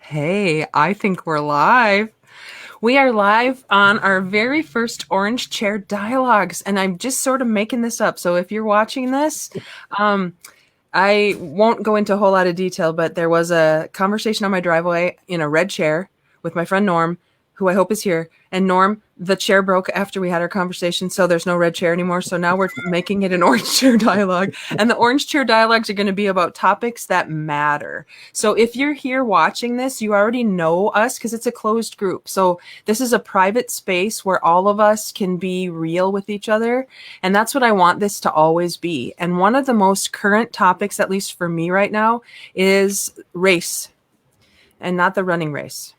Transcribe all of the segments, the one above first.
Hey, I think we're live. We are live on our very first Orange Chair Dialogues, and I'm just sort of making this up. So if you're watching this, um, I won't go into a whole lot of detail, but there was a conversation on my driveway in a red chair with my friend Norm, who I hope is here. And Norm, the chair broke after we had our conversation, so there's no red chair anymore. So now we're making it an orange chair dialogue. And the orange chair dialogues are going to be about topics that matter. So if you're here watching this, you already know us because it's a closed group. So this is a private space where all of us can be real with each other. And that's what I want this to always be. And one of the most current topics, at least for me right now, is race, and not the running race,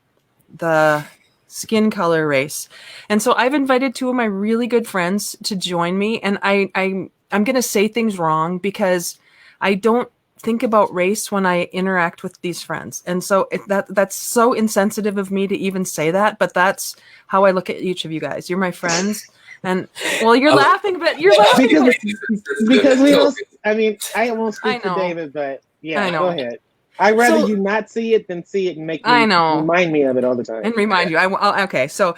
the skin color race. And so I've invited two of my really good friends to join me. And I'm going to say things wrong because I don't think about race when I interact with these friends. And so that's so insensitive of me to even say that, but that's how I look at each of you guys. You're my friends. And well, you're laughing, but you're laughing because we don't. I mean, I won't speak for David, but yeah, go ahead. I'd rather you not see it than see it and make me remind me of it all the time. And remind you. Okay. So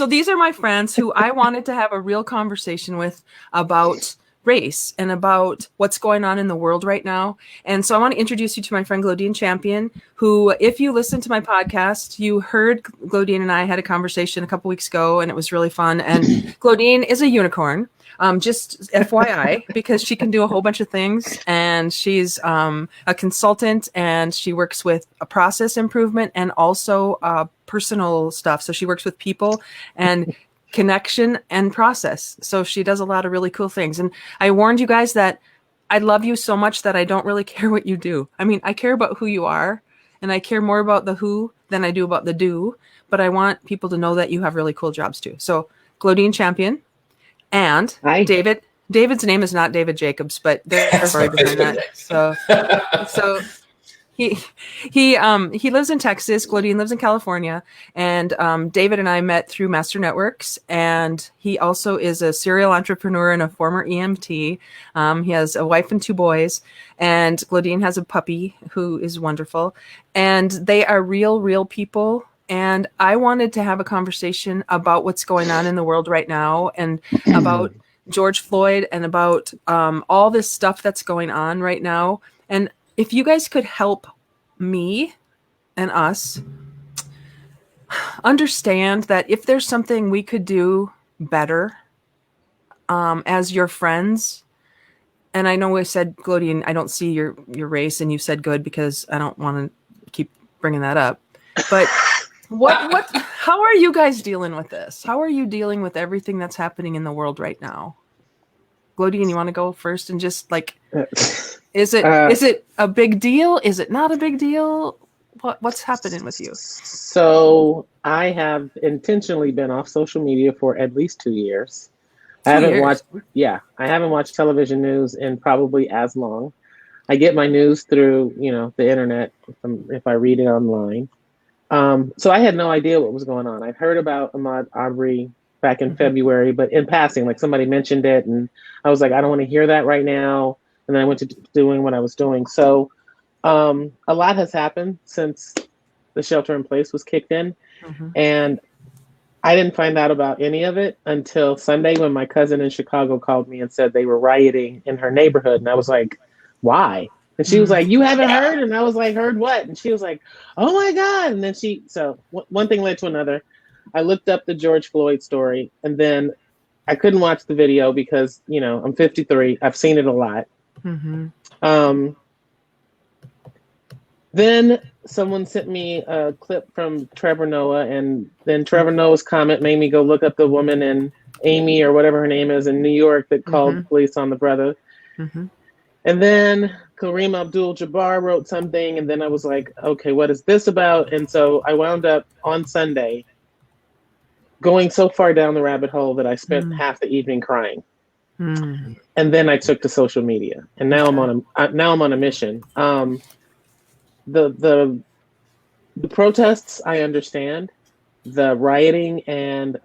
these are my friends who I wanted to have a real conversation with about race and about what's going on in the world right now. And so I want to introduce you to my friend Glodean Champion, who, if you listen to my podcast, you heard Glodean and I had a conversation a couple weeks ago, and it was really fun. And Glodean is a unicorn. Just FYI, because she can do a whole bunch of things, and she's a consultant, and she works with a process improvement and also personal stuff. So she works with people and connection and process. So she does a lot of really cool things. And I warned you guys that I love you so much that I don't really care what you do. I mean, I care about who you are, and I care more about the who than I do about the do, but I want people to know that you have really cool jobs too. So Glodean Champion. And Hi. David's name is not David Jacobs, but there's a story behind that. So he lives in Texas. Glodean lives in California, and David and I met through Master Networks. And he also is a serial entrepreneur and a former EMT. He has a wife and two boys, and Glodean has a puppy who is wonderful. And they are real people. And I wanted to have a conversation about what's going on in the world right now, and about George Floyd, and about all this stuff that's going on right now. And if you guys could help me and us understand that if there's something we could do better as your friends, and I know we said, Glodean, I don't see your race, and you said good because I don't want to keep bringing that up. But how are you guys dealing with this? How are you dealing with everything that's happening in the world right now? Glodean, you want to go first and just is it a big deal? Is it not a big deal? What's happening with you? So I have intentionally been off social media for at least 2 years. I haven't watched television news in probably as long. I get my news through, the internet if I read it online. So I had no idea what was going on. I'd heard about Ahmaud Arbery back in February, but in passing, like somebody mentioned it, and I was like, I don't want to hear that right now. And then I went to doing what I was doing. So a lot has happened since the shelter in place was kicked in. And I didn't find out about any of it until Sunday when my cousin in Chicago called me and said they were rioting in her neighborhood. And I was like, why? And she was like, you haven't heard? And I was like, heard what? And she was like, oh my God. And then one thing led to another. I looked up the George Floyd story, and then I couldn't watch the video because, I'm 53. I've seen it a lot. Then someone sent me a clip from Trevor Noah, and then Trevor Noah's comment made me go look up the woman in Amy or whatever her name is in New York that called the police on the brother. And then Kareem Abdul-Jabbar wrote something, and then I was like, okay, what is this about? And so I wound up on Sunday going so far down the rabbit hole that I spent half the evening crying. And then I took to social media, and now I'm on a mission. The protests, I understand. The rioting and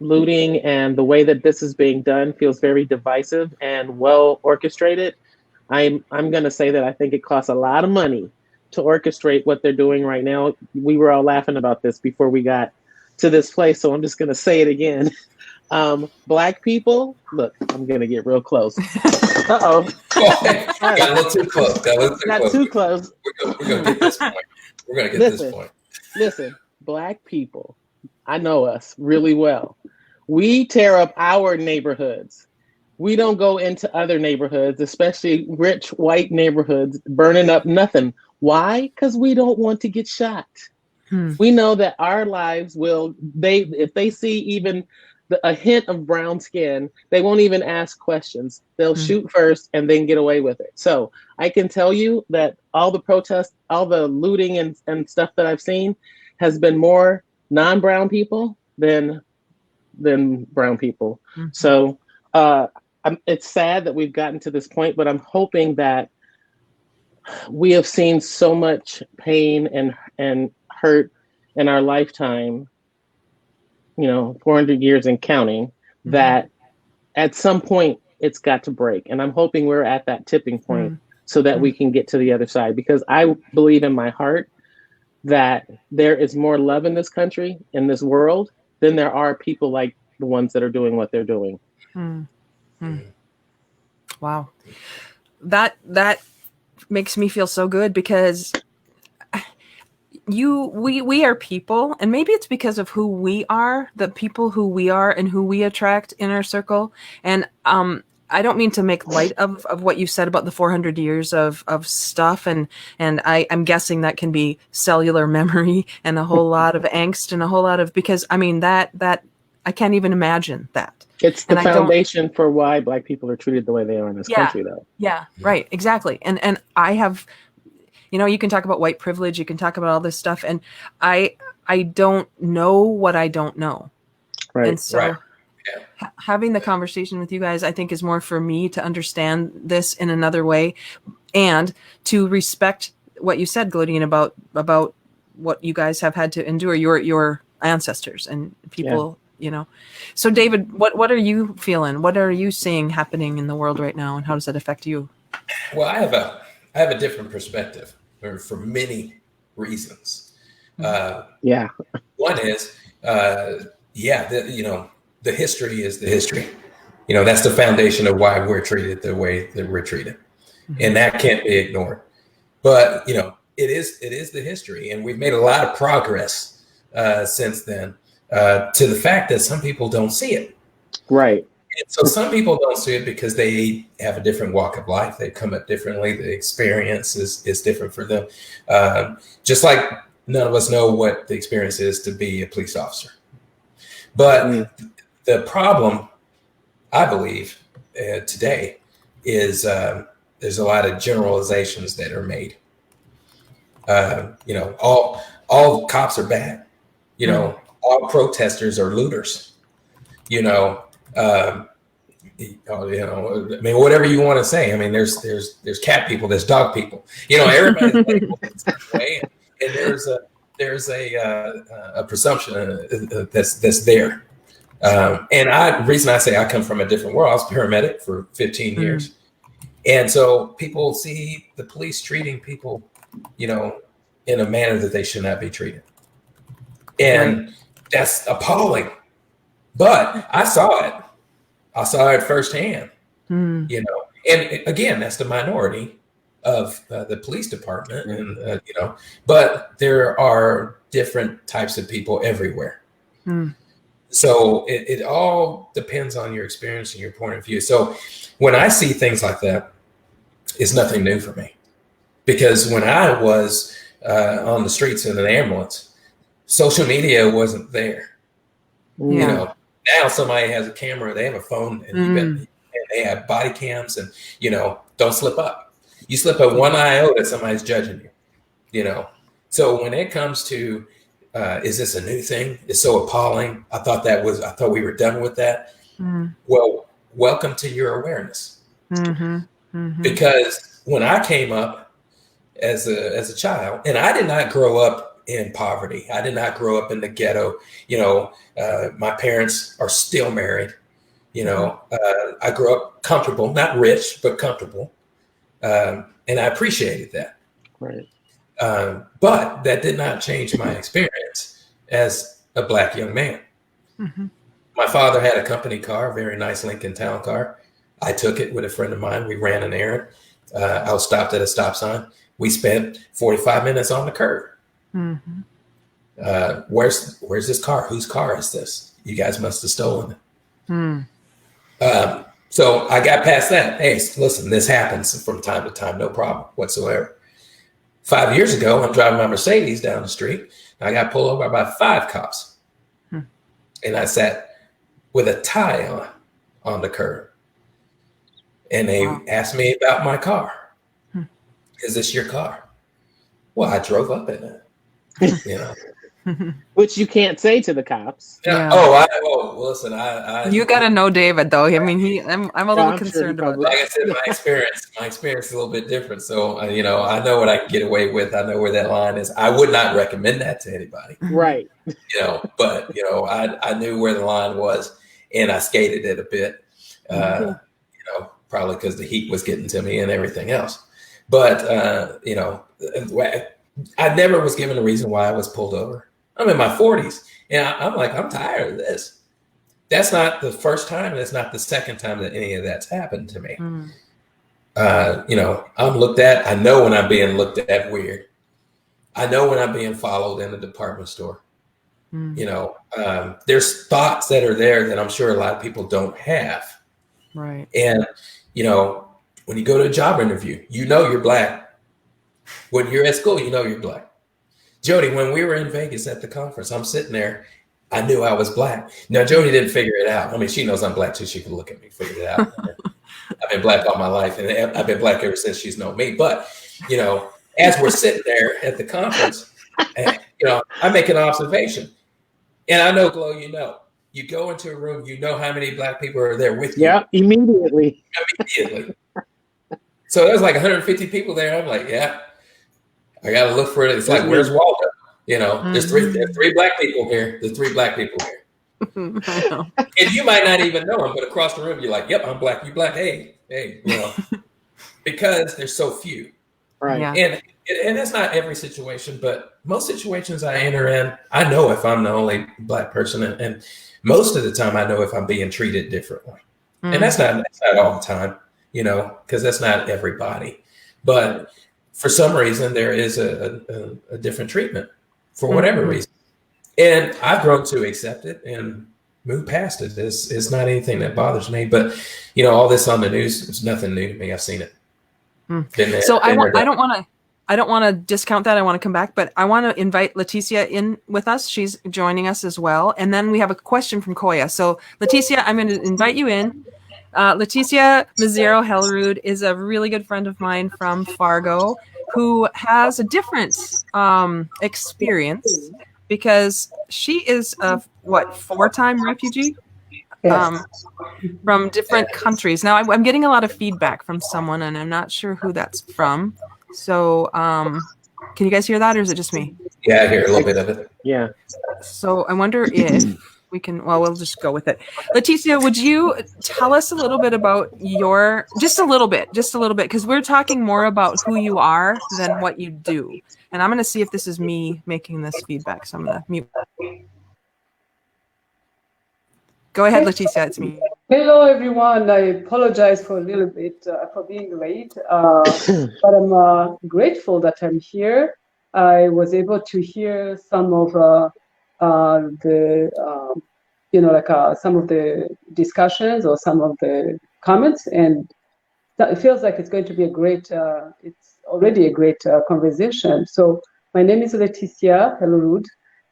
looting and the way that this is being done feels very divisive and well orchestrated. I'm going to say that I think it costs a lot of money to orchestrate what they're doing right now. We were all laughing about this before we got to this place, so I'm just going to say it again. Black people, look, I'm going to get real close. Uh-oh. Got a little too close. Not too close. We're going to get this point. We're going to get this point. Listen, Black people, I know us really well. We tear up our neighborhoods. We don't go into other neighborhoods, especially rich white neighborhoods, burning up nothing. Why? Because we don't want to get shot. We know that our lives will, if they see even a hint of brown skin, they won't even ask questions. They'll shoot first and then get away with it. So I can tell you that all the protests, all the looting and stuff that I've seen has been more non-brown people than brown people. So it's sad that we've gotten to this point, but I'm hoping that we have seen so much pain and hurt in our lifetime, 400 years and counting, that at some point it's got to break. And I'm hoping we're at that tipping point so that we can get to the other side, because I believe in my heart that there is more love in this country, in this world, than there are people like the ones that are doing what they're doing. Wow. That makes me feel so good, because we are people, and maybe it's because of who we are, the people who we are and who we attract in our circle. And I don't mean to make light of what you said about the 400 years of stuff, and I'm guessing that can be cellular memory and a whole lot of angst and a whole lot of, because I mean that I can't even imagine that. It's the foundation for why Black people are treated the way they are in this country, though. Yeah, right, exactly. And I have, you can talk about white privilege, you can talk about all this stuff, and I don't know what I don't know. Right. And so having the conversation with you guys, I think, is more for me to understand this in another way, and to respect what you said, Glodean, about what you guys have had to endure, your ancestors and people. So David, what are you feeling? What are you seeing happening in the world right now, and how does that affect you? Well, I have a different perspective for many reasons. One is, the history is the history. That's the foundation of why we're treated the way that we're treated, and that can't be ignored. But it is the history, and we've made a lot of progress since then. To the fact that some people don't see it. Right. And so some people don't see it because they have a different walk of life. They come up differently. The experience is different for them. Just like none of us know what the experience is to be a police officer. But the problem, I believe, today is there's a lot of generalizations that are made. All cops are bad. All protesters are looters, I mean, whatever you want to say. I mean, there's cat people, there's dog people, everybody's way, and there's a presumption that's there. And the reason I say I come from a different world, I was a paramedic for 15 years. And so people see the police treating people, in a manner that they should not be treated. And that's appalling. But I saw it. I saw it firsthand, And again, that's the minority of the police department, and but there are different types of people everywhere. So it all depends on your experience and your point of view. So when I see things like that, it's nothing new for me, because when I was on the streets in an ambulance, social media wasn't there. Now somebody has a camera, they have a phone, and they have body cams, and don't slip up. You slip up one iota, somebody's judging you. So when it comes to is this a new thing? It's so appalling. I thought we were done with that. Well, welcome to your awareness. Because when I came up as a child, and I did not grow up in poverty. I did not grow up in the ghetto. My parents are still married. I grew up comfortable, not rich, but comfortable. And I appreciated that. Right. But that did not change my experience as a Black young man. Mm-hmm. My father had a company car, a very nice Lincoln Town car. I took it with a friend of mine. We ran an errand. I was stopped at a stop sign. We spent 45 minutes on the curb. Mm-hmm. Where's this car? Whose car is this? You guys must have stolen it. Mm. So I got past that. Hey, listen, this happens from time to time, no problem whatsoever. 5 years ago, I'm driving my Mercedes down the street. And I got pulled over by 5 cops. And I sat with a tie on the curb. And they asked me about my car. Is this your car? Well, I drove up in it. You know. Which you can't say to the cops. Yeah. Listen, you got to know David though. I mean, I'm a little concerned about that. Like I said, my experience is a little bit different. So, you know, I know what I can get away with. I know where that line is. I would not recommend that to anybody. Right. You know, but, you know, I knew where the line was and I skated it a bit, you know, probably because the heat was getting to me and everything else. But, you know, I never was given a reason why I was pulled over. I'm in my 40s and I'm like, I'm tired of this. That's not the first time. That's not the second time that any of that's happened to me. You know, I'm looked at. I know when I'm being looked at weird. I know when I'm being followed in a department store. You know, there's thoughts that are there that I'm sure a lot of people don't have. Right. And, you know, when you go to a job interview, you know you're Black. When you're at school, you know you're Black. Jody, when we were in Vegas at the conference, I'm sitting there. I knew I was Black. Now, Jody didn't figure it out. I mean, she knows I'm Black too. She can look at me, figure it out. I've been Black all my life, and I've been Black ever since she's known me. But, you know, as we're sitting there at the conference, and, you know, I make an observation. And I know, Glo, you know, you go into a room, you know how many Black people are there with you. Yeah, immediately. So there's like 150 people there. I'm like, yeah, I got to look for it. It's like, where's Waldo? You know, there's three Black people here. There's 3 Black people here. And you might not even know them, but across the room, you're like, yep, I'm Black. You Black. Hey, you know, because there's so few. Right. Yeah. And that's not every situation, but most situations I enter in, I know if I'm the only Black person. And most of the time, I know if I'm being treated differently. And that's not all the time, you know, because that's not everybody. But for some reason, there is a different treatment for whatever reason. And I've grown to accept it and move past it. It's not anything that bothers me. But, you know, all this on the news is nothing new to me. I've seen it. So I don't want to discount that. I want to come back, but I want to invite Leticia in with us. She's joining us as well. And then we have a question from Koya. So Leticia, I'm going to invite you in. Leticia Mazzero Hellerud is a really good friend of mine from Fargo who has a different experience because she is a 4-time refugee from different countries. Now I'm getting a lot of feedback from someone and I'm not sure who that's from. So can you guys hear that or is it just me? Yeah, I hear a little bit of it. Yeah. So I wonder if we can, well, we'll just go with it. Leticia, would you tell us a little bit about just a little bit, because we're talking more about who you are than what you do. And I'm going to see if this is me making this feedback. So I'm going to mute. Go ahead, Leticia, it's me. Hello, everyone. I apologize for a little bit for being late, but I'm grateful that I'm here. I was able to hear some of some of the discussions or some of the comments, and it feels like it's going to be it's already a great conversation. So my name is Leticia Hellerud,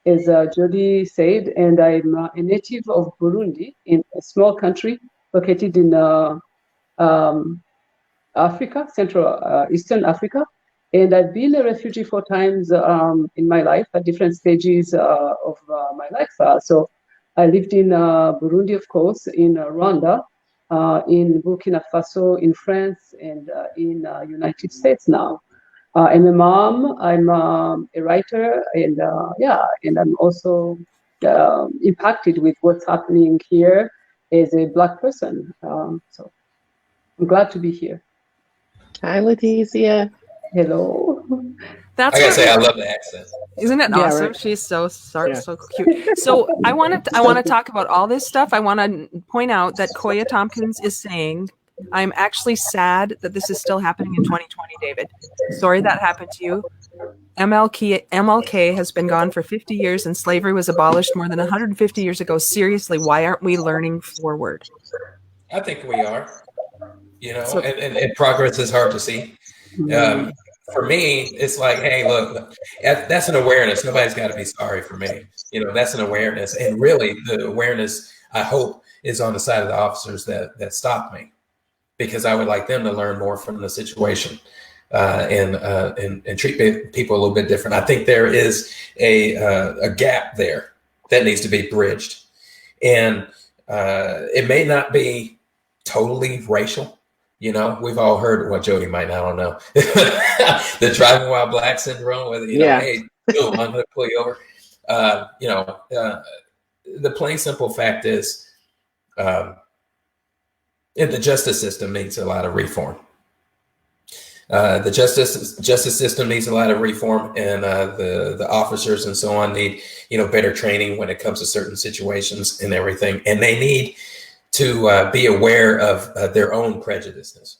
as Jody said, and I'm a native of Burundi, in a small country located in Africa, Eastern Africa. And I've been a refugee 4 times in my life at different stages of my life. So I lived in Burundi, of course, in Rwanda, in Burkina Faso, in France, and in United States now. I'm a mom, I'm a writer, and I'm also impacted with what's happening here as a Black person. So I'm glad to be here. Hi, Leticia. Hello. That's I gotta what say, I love the accent. Isn't it Yeah, awesome? right. She's so Yeah. so cute. So I want to talk about all this stuff. I want to point out that Koya Tompkins is saying, "I'm actually sad that this is still happening in 2020, David. Sorry that happened to you. MLK has been gone for 50 years and slavery was abolished more than 150 years ago. Seriously, why aren't we learning forward?" I think we are, So and progress is hard to see. Mm. For me, it's like, hey, look, that's an awareness. Nobody's got to be sorry for me. That's an awareness. And really, the awareness, I hope, is on the side of the officers that stopped me, because I would like them to learn more from the situation and treat people a little bit different. I think there is a gap there that needs to be bridged. And it may not be totally racial. We've all heard what Jody might not, I don't know. The driving while black syndrome, whether, hey, boom, I'm going to pull you over. The plain simple fact is the justice system needs a lot of reform. The justice system needs a lot of reform, and the officers and so on need, better training when it comes to certain situations and everything. And they need to be aware of their own prejudices,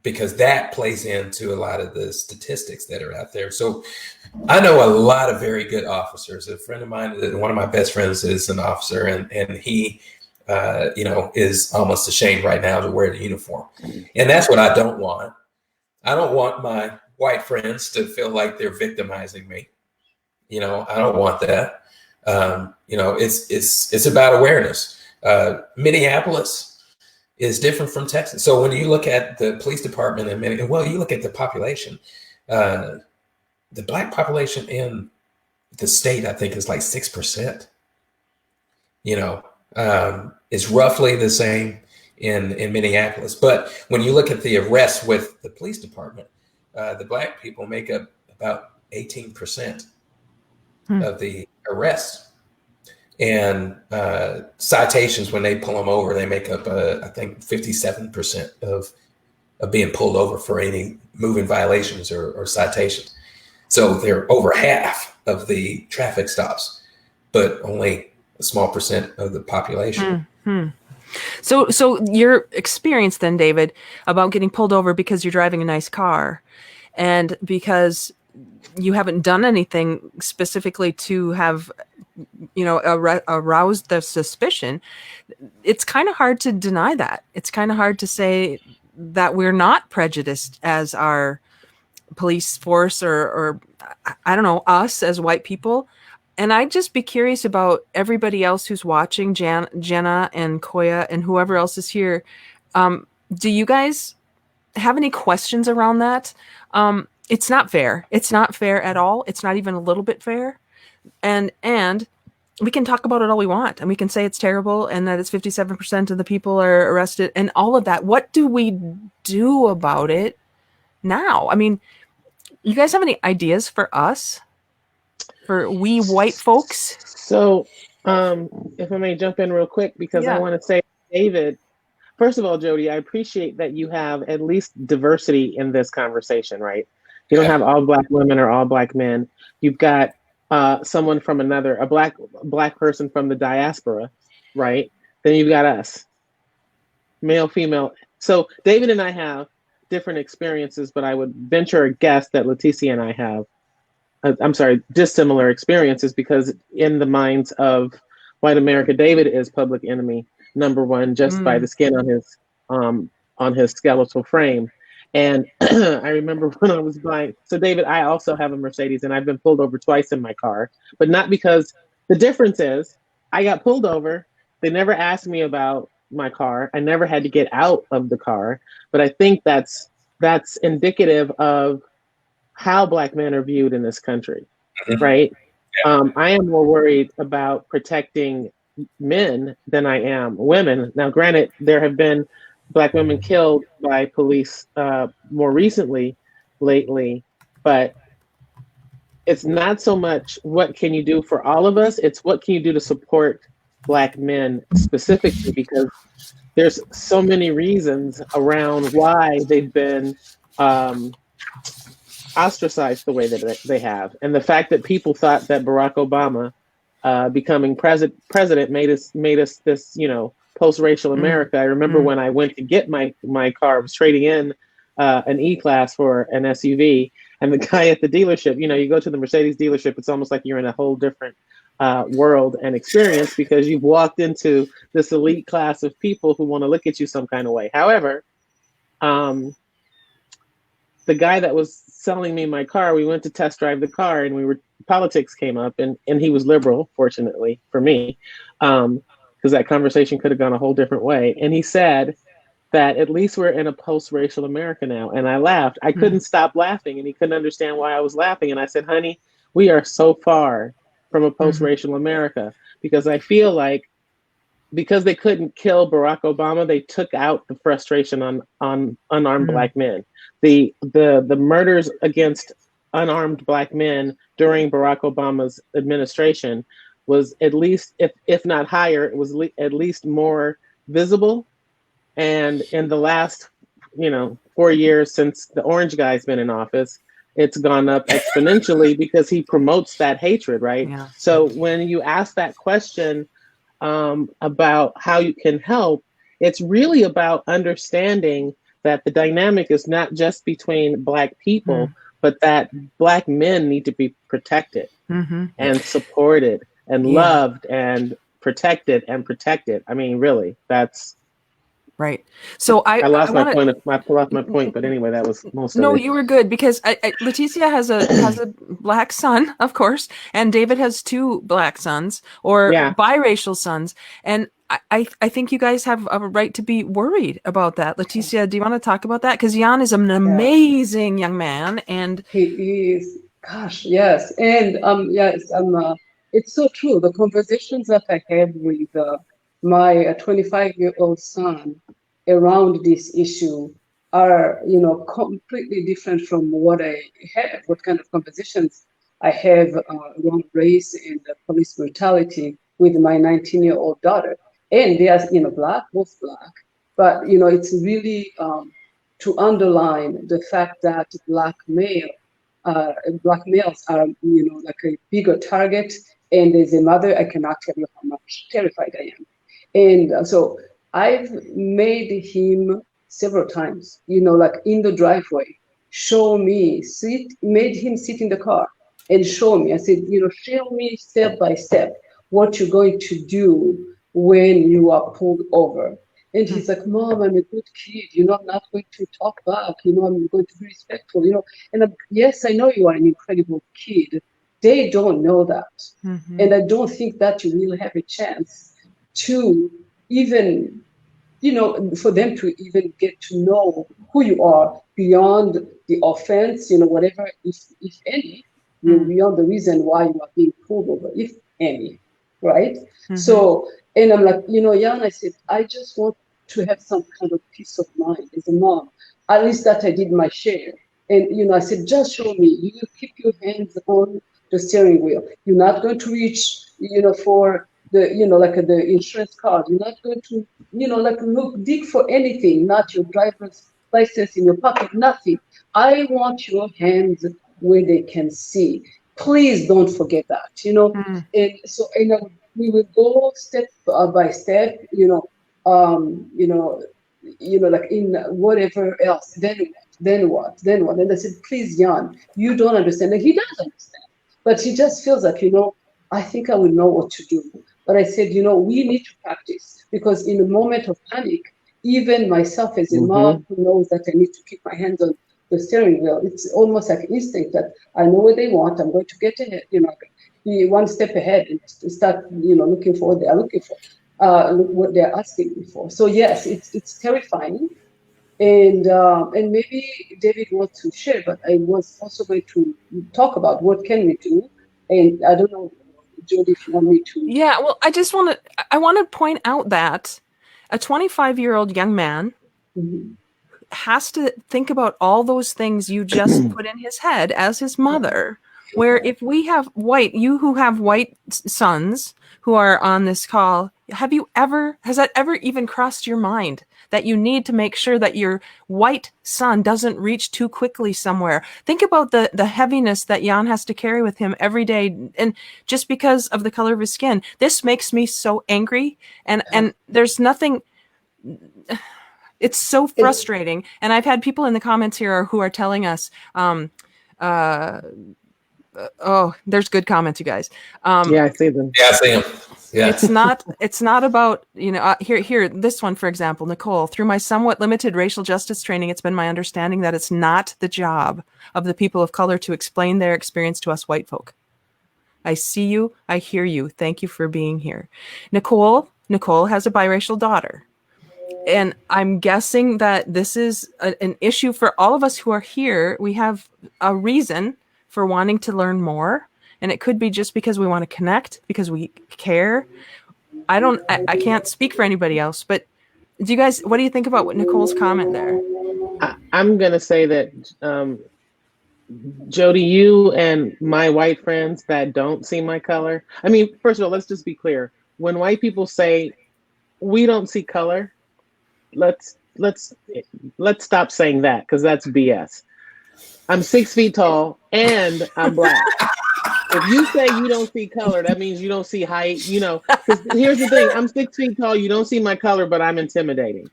because that plays into a lot of the statistics that are out there. So I know a lot of very good officers. A friend of mine, one of my best friends, is an officer, and he, is almost ashamed right now to wear the uniform. And that's what I don't want. I don't want my white friends to feel like they're victimizing me. I don't want that. It's about awareness. Minneapolis is different from Texas. So when you look at the police department in Minneapolis, you look at the population, the black population in the state, I think, is like 6%. It's roughly the same in Minneapolis. But when you look at the arrests with the police department, the black people make up about 18% of the arrests. And citations, when they pull them over, they make up, I think, 57% of being pulled over for any moving violations or citations. So they're over half of the traffic stops, but only a small percent of the population. Mm-hmm. So your experience then, David, about getting pulled over because you're driving a nice car and because you haven't done anything specifically to have, aroused the suspicion, it's kind of hard to deny that. It's kind of hard to say that we're not prejudiced as our police force or I don't know, us as white people. And I'd just be curious about everybody else who's watching, Jenna and Koya and whoever else is here. Do you guys have any questions around that? It's not fair. It's not fair at all. It's not even a little bit fair. And we can talk about it all we want. And we can say it's terrible and that it's 57% of the people are arrested and all of that. What do we do about it now? I mean, you guys have any ideas for us? For we white folks? So, if I may jump in real quick, because I want to say, David, first of all, Jody, I appreciate that you have at least diversity in this conversation, right? You don't have all black women or all black men. You've got someone from a black person from the diaspora, right? Then you've got us, male, female. So David and I have different experiences, but I would venture a guess that Leticia and I have, dissimilar experiences, because in the minds of white America, David is public enemy number one just by the skin on his skeletal frame. And I remember when I was buying, so David, I also have a Mercedes and I've been pulled over twice in my car, but not because, the difference is I got pulled over. They never asked me about my car. I never had to get out of the car. But I think that's indicative of how black men are viewed in this country, right? I am more worried about protecting men than I am women. Now, granted, there have been black women killed by police more recently, lately, but it's not so much what can you do for all of us, it's what can you do to support black men specifically, because there's so many reasons around why they've been ostracized the way that they have, and the fact that people thought that Barack Obama becoming president made us this, post-racial America. I remember when I went to get my car, I was trading in an E-Class for an SUV, and the guy at the dealership, you go to the Mercedes dealership, it's almost like you're in a whole different world and experience, because you've walked into this elite class of people who want to look at you some kind of way. However, the guy that was selling me my car, we went to test drive the car, and politics came up, and he was liberal, fortunately for me, because that conversation could have gone a whole different way. And he said that at least we're in a post-racial America now. And I laughed. I couldn't stop laughing, and he couldn't understand why I was laughing. And I said, honey, we are so far from a post-racial America, because I feel like because they couldn't kill Barack Obama, they took out the frustration on unarmed Black men. The murders against unarmed Black men during Barack Obama's administration was at least, if not higher, it was at least more visible. And in the last, 4 years since the orange guy's been in office, it's gone up exponentially because he promotes that hatred, right? Yeah. So when you ask that question about how you can help, it's really about understanding that the dynamic is not just between Black people, but that Black men need to be protected and supported and loved and protected. I mean, really, that's right. So I lost my point, but anyway, that was most of it. No, you were good, because Leticia has a Black son, of course, and David has 2 Black sons, or biracial sons, and I think you guys have a right to be worried about that. Leticia, do you want to talk about that? Because Jan is an amazing young man, and he is. Gosh, yes, and yes, it's so true. The conversations that I have with my 25-year-old son around this issue are, completely different from what kind of conversations I have around race and police brutality with my 19-year-old daughter. And they are, both Black, but, it's really to underline the fact that Black males are, like a bigger target. And as a mother, I cannot tell you how much terrified I am. And so I've made him several times, like in the driveway, made him sit in the car and show me. I said, show me step by step what you're going to do when you are pulled over. And he's like, Mom, I'm a good kid. I'm not going to talk back. I'm going to be respectful, And yes, I know you are an incredible kid. They don't know that. And I don't think that you will have a chance to even, for them to even get to know who you are beyond the offense, whatever, if any, beyond the reason why you are being pulled over, if any, right? So, and I'm like, Jan, I said, I just want to have some kind of peace of mind as a mom, at least that I did my share. And, I said, just show me, you will keep your hands on the steering wheel. You're not going to reach, for the, like the insurance card. You're not going to, dig for anything, not your driver's license in your pocket, nothing. I want your hands where they can see. Please don't forget that, And so, we will go step by step, like in whatever else. Then what? And I said, please, Jan, you don't understand. And he does understand, but he just feels like, I think I will know what to do. But I said, we need to practice, because in a moment of panic, even myself as a mom who knows that I need to keep my hands on the steering wheel, it's almost like instinct that I know what they want. I'm going to get ahead, be one step ahead and start, looking for what they are looking for, what they're asking me for. So yes, it's terrifying. And maybe David wants to share, but I was also going to talk about what can we do. And I don't know, Jody, if you want me to. Yeah, well, I want to point out that a 25-year-old young man has to think about all those things you just put in his head as his mother. Where if we have you who have white sons who are on this call, has that ever even crossed your mind that you need to make sure that your white son doesn't reach too quickly somewhere. Think about the heaviness that Jan has to carry with him every day, and just because of the color of his skin. This makes me so angry, and there's nothing. It's so frustrating. And I've had people in the comments here who are telling us, there's good comments, you guys. Yeah, I see them. Yeah, I see them. Yeah. It's not about, here, this one, for example, Nicole, through my somewhat limited racial justice training, it's been my understanding that it's not the job of the people of color to explain their experience to us white folk. I see you. I hear you. Thank you for being here. Nicole has a biracial daughter. And I'm guessing that this is an issue for all of us who are here. We have a reason for wanting to learn more. And it could be just because we want to connect, because we care. I can't speak for anybody else, but what do you think about what Nicole's comment there? I'm going to say that, Jody, you and my white friends that don't see my color. I mean, first of all, let's just be clear. When white people say we don't see color, let's stop saying that, because that's BS. I'm 6 feet tall and I'm Black. If you say you don't see color, that means you don't see height, because here's the thing. I'm 6 feet tall. You don't see my color, but I'm intimidating,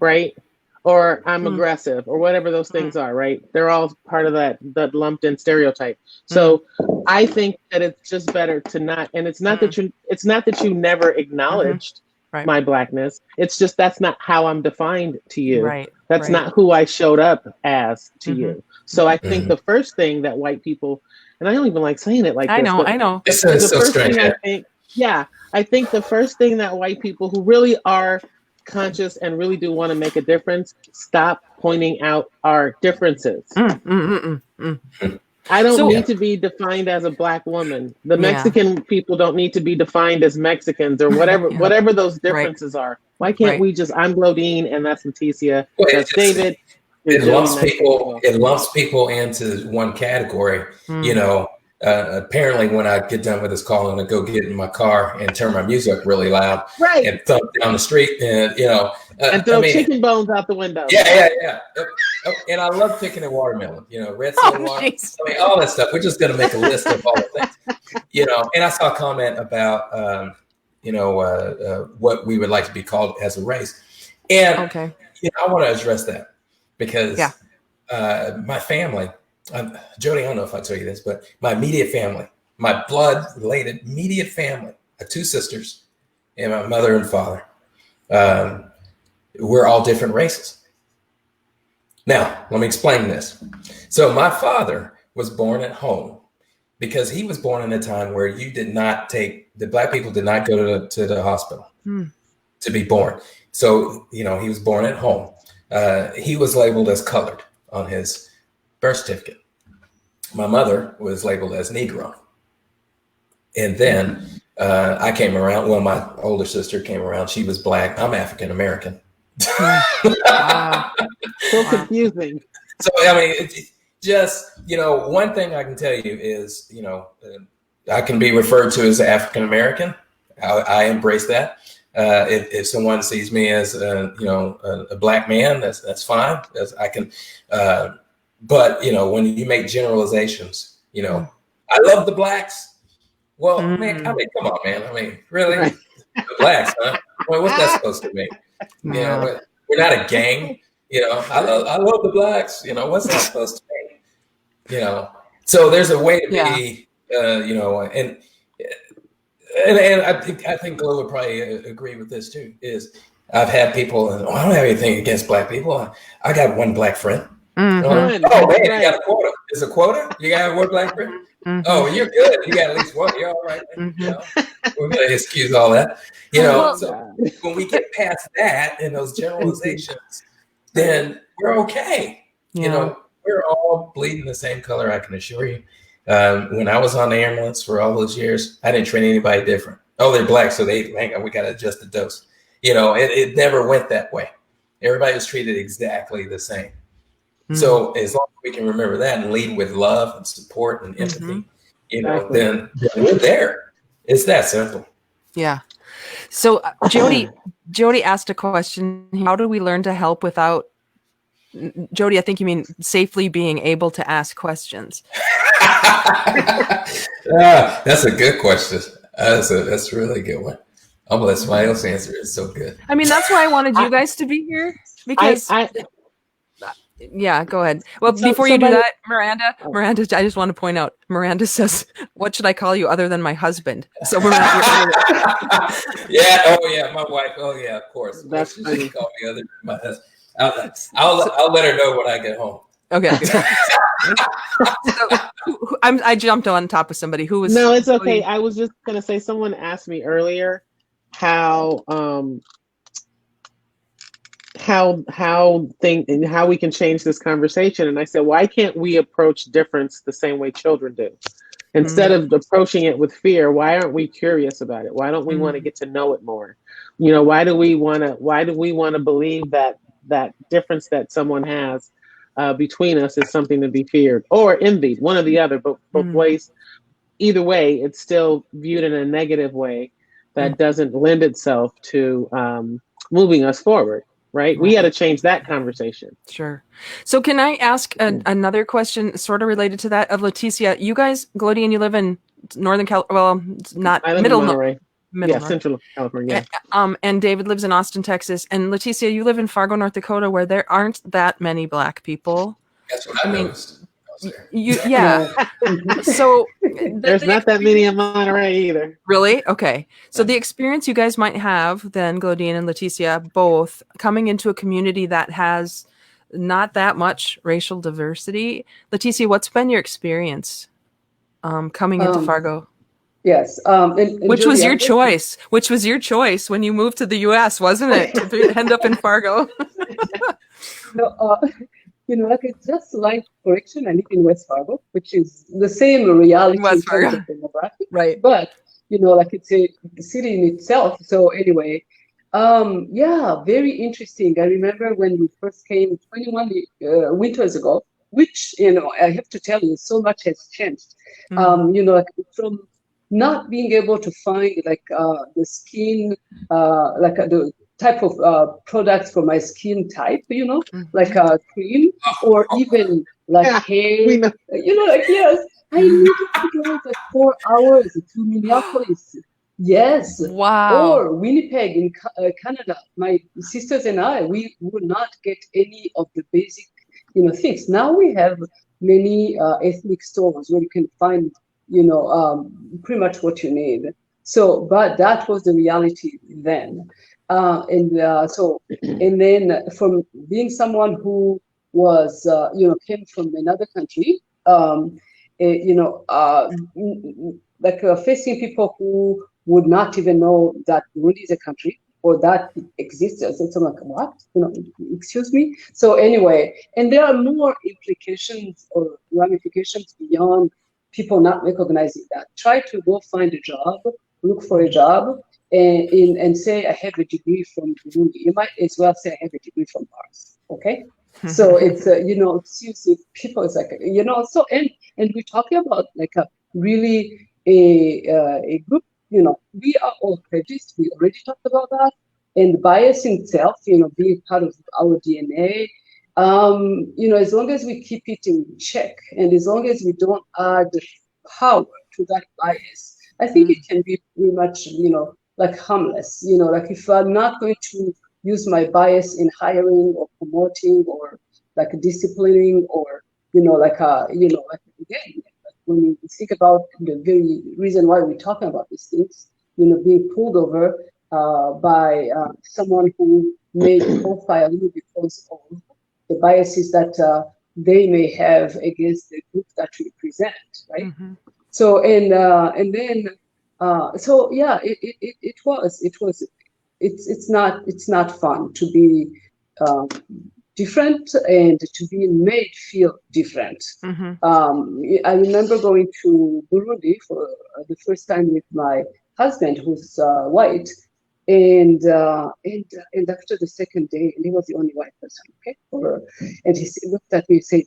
right? Or I'm aggressive, or whatever those things are, right? They're all part of that lumped in stereotype. So I think that it's just better to not, and it's not that you never acknowledged my Blackness. It's just, that's not how I'm defined to you. Right. That's not who I showed up as to you. So I think the first thing that white people, and I don't even like saying it like this. I know. It's so strange. I think the first thing that white people who really are conscious and really do want to make a difference, stop pointing out our differences. I don't need to be defined as a Black woman. The Mexican people don't need to be defined as Mexicans, or whatever those differences are. Why can't we just, I'm Glodean and that's Leticia, that's David. It lumps people into one category. Apparently when I get done with this call, I'm gonna go get in my car and turn my music up really loud, and thump down the street, and and throw chicken bones out the window. Yeah. And I love chicken and watermelon. Red soda water. All that stuff. We're just gonna make a list of all the things. And I saw a comment about what we would like to be called as a race, and I want to address that because my family. Jody, I don't know if I tell you this, but my immediate family, my blood-related immediate family, I have 2 sisters and my mother and father. We're all different races. Now, let me explain this. So my father was born at home because he was born in a time where the Black people did not go to the hospital to be born. So, he was born at home. He was labeled as colored on his birth certificate. My mother was labeled as Negro. And then I came around. Well, my older sister came around. She was Black. I'm African American. Wow. So confusing. So, it's just, one thing I can tell you is, I can be referred to as African American. I embrace that. If someone sees me as, a Black man, that's fine. I can. But, when you make generalizations, I love the Blacks. Well, man, come on, man. Really? Right. The Blacks, huh? Well, what's that supposed to mean? We're not a gang. I love the Blacks. What's that supposed to mean? So there's a way to be, and I think Glo would probably agree with this too, is I've had people, I don't have anything against Black people. I got one Black friend. Man, you got a quota. Is a quota? You got one Black friend? Oh, you're good. You got at least one. You're all right. We're going to excuse all that. So when we get past that and those generalizations, then we're okay. We're all bleeding the same color, I can assure you. When I was on the ambulance for all those years, I didn't treat anybody different. Oh, they're Black, so we got to adjust the dose. It never went that way. Everybody was treated exactly the same. So as long as we can remember that and lead with love and support and empathy, then we're there. It's that simple. Yeah. So Jody asked a question. How do we learn to help without, Jody, I think you mean safely being able to ask questions. That's a good question. That's a really good one. I'm gonna let somebody else answer it. It's so good. I mean, that's why I wanted you guys to be here, because yeah, go ahead. Well, before you do that, Miranda, I just want to point out, Miranda says, what should I call you other than my husband? So Miranda, yeah, oh yeah, my wife. Oh yeah, of course. That's She funny. call me other than my husband. I'll let her know when I get home. Okay. So, I jumped on top of somebody who was. No, it's okay. I was just gonna say, someone asked me earlier how we can change this conversation, and I said, why can't we approach difference the same way children do? Instead of approaching it with fear, why aren't we curious about it? Why don't we want to get to know it more? Why do we want to believe that difference that someone has between us is something to be feared or envied? One or the other, but both ways. Either way, it's still viewed in a negative way that doesn't lend itself to moving us forward. Right? We got to change that conversation. Sure. So can I ask another question sort of related to that of Leticia? You guys, Glodean, you live in Northern California. Well, not I live middle in Monterey. Middle Central California. And David lives in Austin, Texas. And Leticia, you live in Fargo, North Dakota, where there aren't that many Black people. That's what I noticed. So there's not that many in Monterey either. Really? Okay. So the experience you guys might have then, Glodean and Leticia, both coming into a community that has not that much racial diversity. Leticia, what's been your experience coming into Fargo? Yes. Which was your choice? Which was your choice when you moved to the U.S., wasn't it? To end up in Fargo. No, it's just life correction. I live in West Fargo, which is the same reality in terms of demographic. Right. But, it's a city in itself. So anyway, very interesting. I remember when we first came 21 winters ago, which, I have to tell you, so much has changed. From not being able to find the skin, the type of products for my skin type, like cream or even hair, yes, I needed to drive 4 hours to Minneapolis. Yes. Wow. Or Winnipeg in Canada. My sisters and I, we would not get any of the basic, things. Now we have many ethnic stores where you can find, pretty much what you need. So, but that was the reality then. And then from being someone who was, came from another country, facing people who would not even know that Burundi is a country or that it exists. So I'm like, what? Excuse me? So anyway, and there are more implications or ramifications beyond people not recognizing that. Try to go find a job, look for a job, and say I have a degree from Burundi. You might as well say I have a degree from Mars. Okay, so it's seriously, people is like so and we're talking about a really a group. We are all prejudiced. We already talked about that, and bias itself, being part of our DNA. As long as we keep it in check, and as long as we don't add power to that bias, I think it can be pretty much, harmless. If I'm not going to use my bias in hiring or promoting or disciplining or, again, when you think about the very reason why we're talking about these things, being pulled over by someone who may profile you because of the biases that they may have against the group that we present, right? So it's not fun to be different and to be made feel different. I remember going to Burundi for the first time with my husband, who's white, and after the second day, and he was the only white person, okay? And he looked at me and said,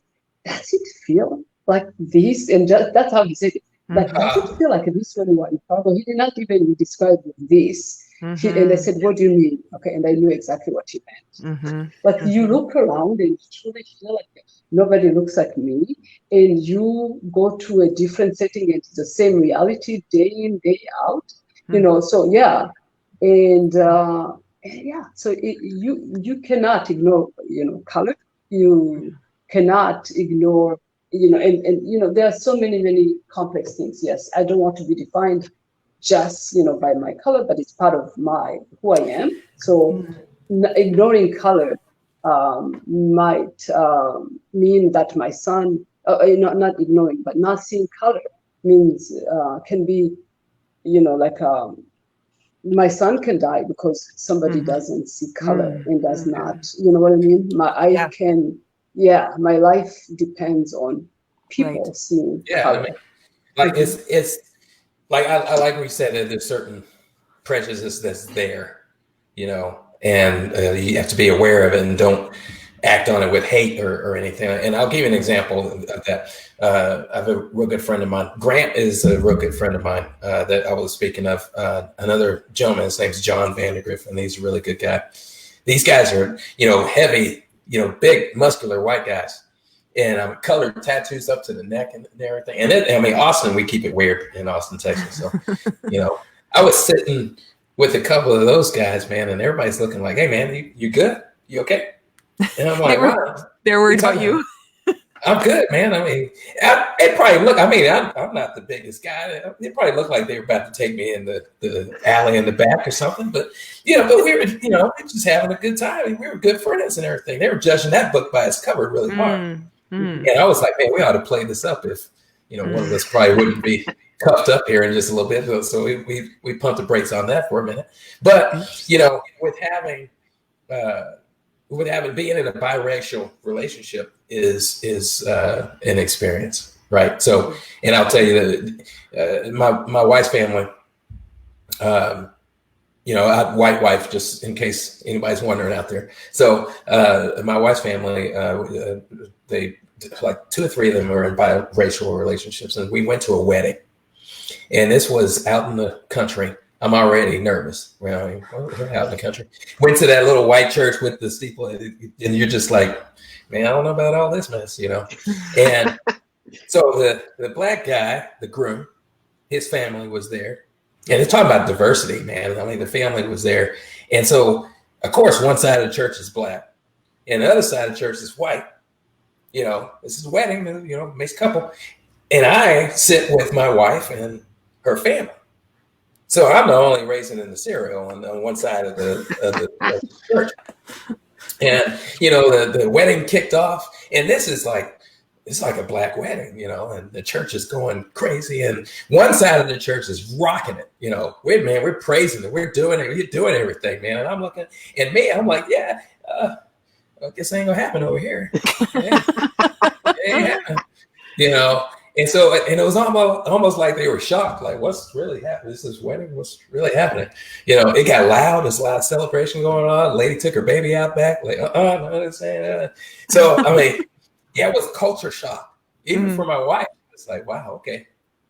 "Does it feel like this?" And that's how he said it. Does it feel like this when you are in Fargo? He did not even describe this. And I said, what do you mean? Okay, and I knew exactly what he meant. But you look around and you truly feel like nobody looks like me, and you go to a different setting and it's the same reality day in, day out, so yeah. And yeah, so you cannot ignore, color. You cannot ignore, and there are so many complex things. Yes, I don't want to be defined just by my color, but it's part of who I am. So ignoring color might mean that my son, not ignoring, but not seeing color means can be, like my son can die because somebody doesn't see color and does not, you know what I mean? My life depends on people seeing color. I mean, like it's like I like what you said that there's certain prejudice that's there, and you have to be aware of it and don't act on it with hate or anything. And I'll give you an example of that. I have a real good friend of mine. Grant is a real good friend of mine that I was speaking of. Another gentleman, his name's John Vandergriff, and he's a really good guy. These guys are, heavy, big, muscular white guys. And colored tattoos up to the neck and everything. And Austin, we keep it weird in Austin, Texas. So, I was sitting with a couple of those guys, man, and everybody's looking like, hey, man, you good? You okay? And I'm like, they're worried about you. I'm good, man. It probably look, I'm not the biggest guy. It probably looked like they were about to take me in the alley in the back or something. But, but we were, just having a good time. We were good friends and everything. They were judging that book by its cover really hard. And I was like, man, we ought to play this up if, one of us probably wouldn't be cuffed up here in just a little bit. So we pumped the brakes on that for a minute. But, with being in a biracial relationship is an experience, right? So, and I'll tell you that my wife's family, white wife, just in case anybody's wondering out there. So my wife's family, they like 2 or 3 of them are in biracial relationships, and we went to a wedding, and this was out in the country. I'm already nervous. We're out in the country. Went to that little white church with the steeple, and you're just like, man, I don't know about all this mess, And so the black guy, the groom, his family was there. And it's talking about diversity, man. The family was there. And so, of course, one side of the church is black, and the other side of the church is white. This is a wedding, mixed couple. And I sit with my wife and her family. So I'm the only raisin in the cereal on one side of the church. And, the wedding kicked off. And this is like, it's like a black wedding, and the church is going crazy. And one side of the church is rocking it. We're praising it. We're doing it. You're doing everything, man. And I'm looking, and me, I'm like, yeah, I guess ain't gonna happen over here. Yeah. And so, and it was almost like they were shocked, like, what's really happening? This is wedding. What's really happening? It got loud. There's a lot of celebration going on. The lady took her baby out back, like, no, So, yeah, it was culture shock. Even for my wife, it's like, wow, okay,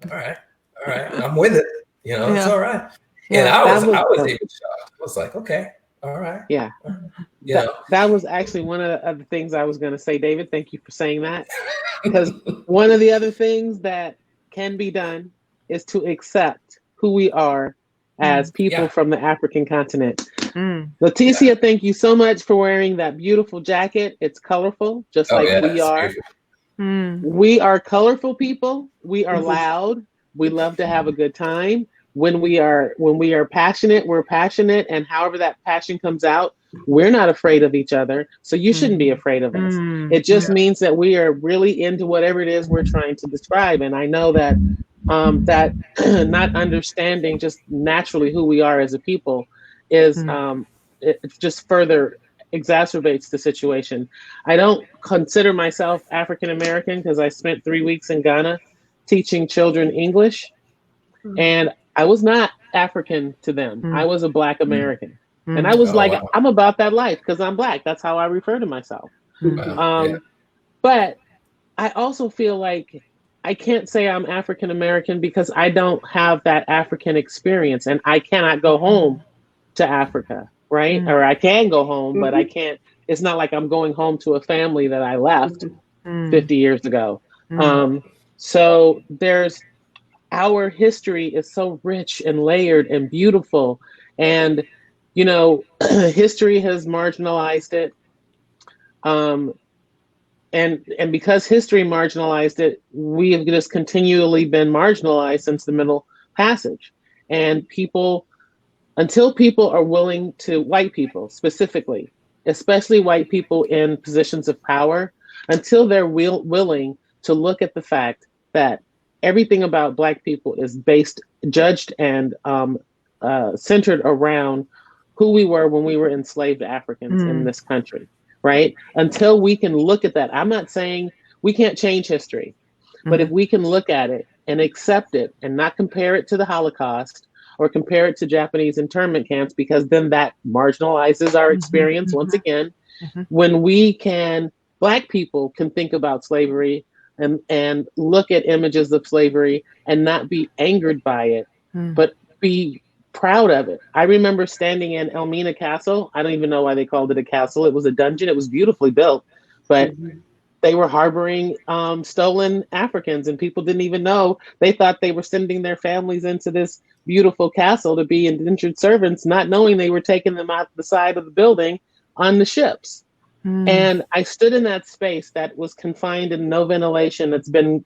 all right, I'm with it. It's all right. Yeah, and I was even shocked. I was like, okay, all right. Yeah. That was actually one of the things I was going to say, David. Thank you for saying that. Because one of the other things that can be done is to accept who we are as people from the African continent. Leticia, thank you so much for wearing that beautiful jacket. It's colorful, just like we are. We are colorful people. We are loud. We love to have a good time. When we are passionate, we're passionate. And however that passion comes out, we're not afraid of each other. So you shouldn't be afraid of us. It just means that we are really into whatever it is we're trying to describe. And I know that that not understanding just naturally who we are as a people is it just further exacerbates the situation. I don't consider myself African American because I spent 3 weeks in Ghana teaching children English, and I was not African to them. I was a Black American. And I was I'm about that life because I'm Black. That's how I refer to myself. But I also feel like I can't say I'm African American because I don't have that African experience, and I cannot go home to Africa, right? Or I can go home, but I can't. It's not like I'm going home to a family that I left 50 years ago. So our history is so rich and layered and beautiful. And, you know, history has marginalized it. And because history marginalized it, we have just continually been marginalized since the Middle Passage. And until people are willing to, white people specifically, especially white people in positions of power, until they're willing to look at the fact that everything about Black people is judged, and centered around who we were when we were enslaved Africans in this country, right? Until we can look at that, I'm not saying we can't change history, but if we can look at it and accept it and not compare it to the Holocaust or compare it to Japanese internment camps, because then that marginalizes our experience once again. When Black people can think about slavery and look at images of slavery and not be angered by it, but be proud of it. I remember standing in Elmina Castle. I don't even know why they called it a castle. It was a dungeon. It was beautifully built, but they were harboring stolen Africans, and people didn't even know. They thought they were sending their families into this beautiful castle to be indentured servants, not knowing they were taking them out the side of the building on the ships. And I stood in that space that was confined in no ventilation, that's been,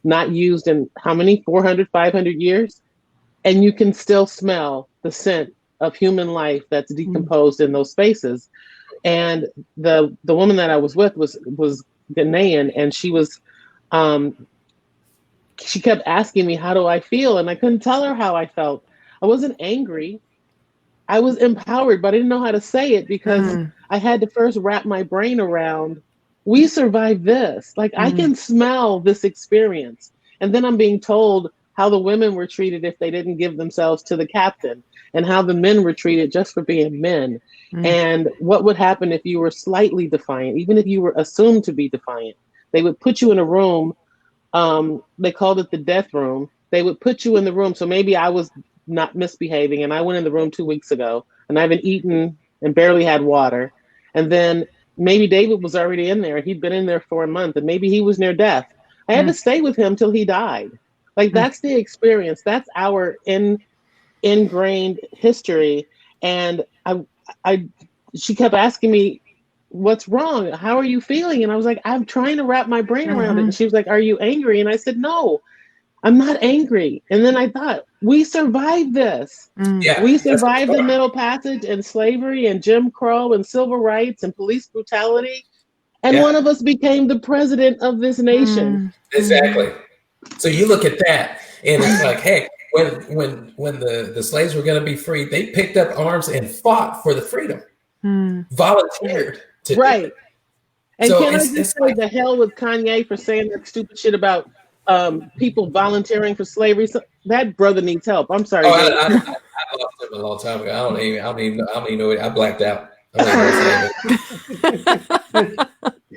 not used in how many, 400, 500 years? And you can still smell the scent of human life that's decomposed in those spaces. And the woman that I was with was Ghanaian, and she was, she kept asking me, how do I feel? And I couldn't tell her how I felt. I wasn't angry. I was empowered, but I didn't know how to say it because I had to first wrap my brain around, we survived this. Like, I can smell this experience. And then I'm being told how the women were treated if they didn't give themselves to the captain, and how the men were treated just for being men. And what would happen if you were slightly defiant, even if you were assumed to be defiant. They would put you in a room. They called it the death room. They would put you in the room. So maybe I was not misbehaving, and I went in the room 2 weeks ago, and I haven't eaten and barely had water. And then maybe David was already in there. He'd been in there for a month, and maybe he was near death. I had to stay with him till he died. Like, that's the experience. That's our ingrained history. And she kept asking me, what's wrong? How are you feeling? And I was like, I'm trying to wrap my brain around it. And she was like, are you angry? And I said, no, I'm not angry. And then I thought, we survived this. We survived the Middle Passage and slavery and Jim Crow and civil rights and police brutality. And one of us became the president of this nation. Exactly. So you look at that, and it's like, hey, when the slaves were going to be freed, they picked up arms and fought for the freedom, volunteered to right. And so can I just say, the hell with Kanye for saying that stupid shit about people volunteering for slavery? So that brother needs help. I'm sorry. I lost him a long time ago. I don't even know it. I blacked out. I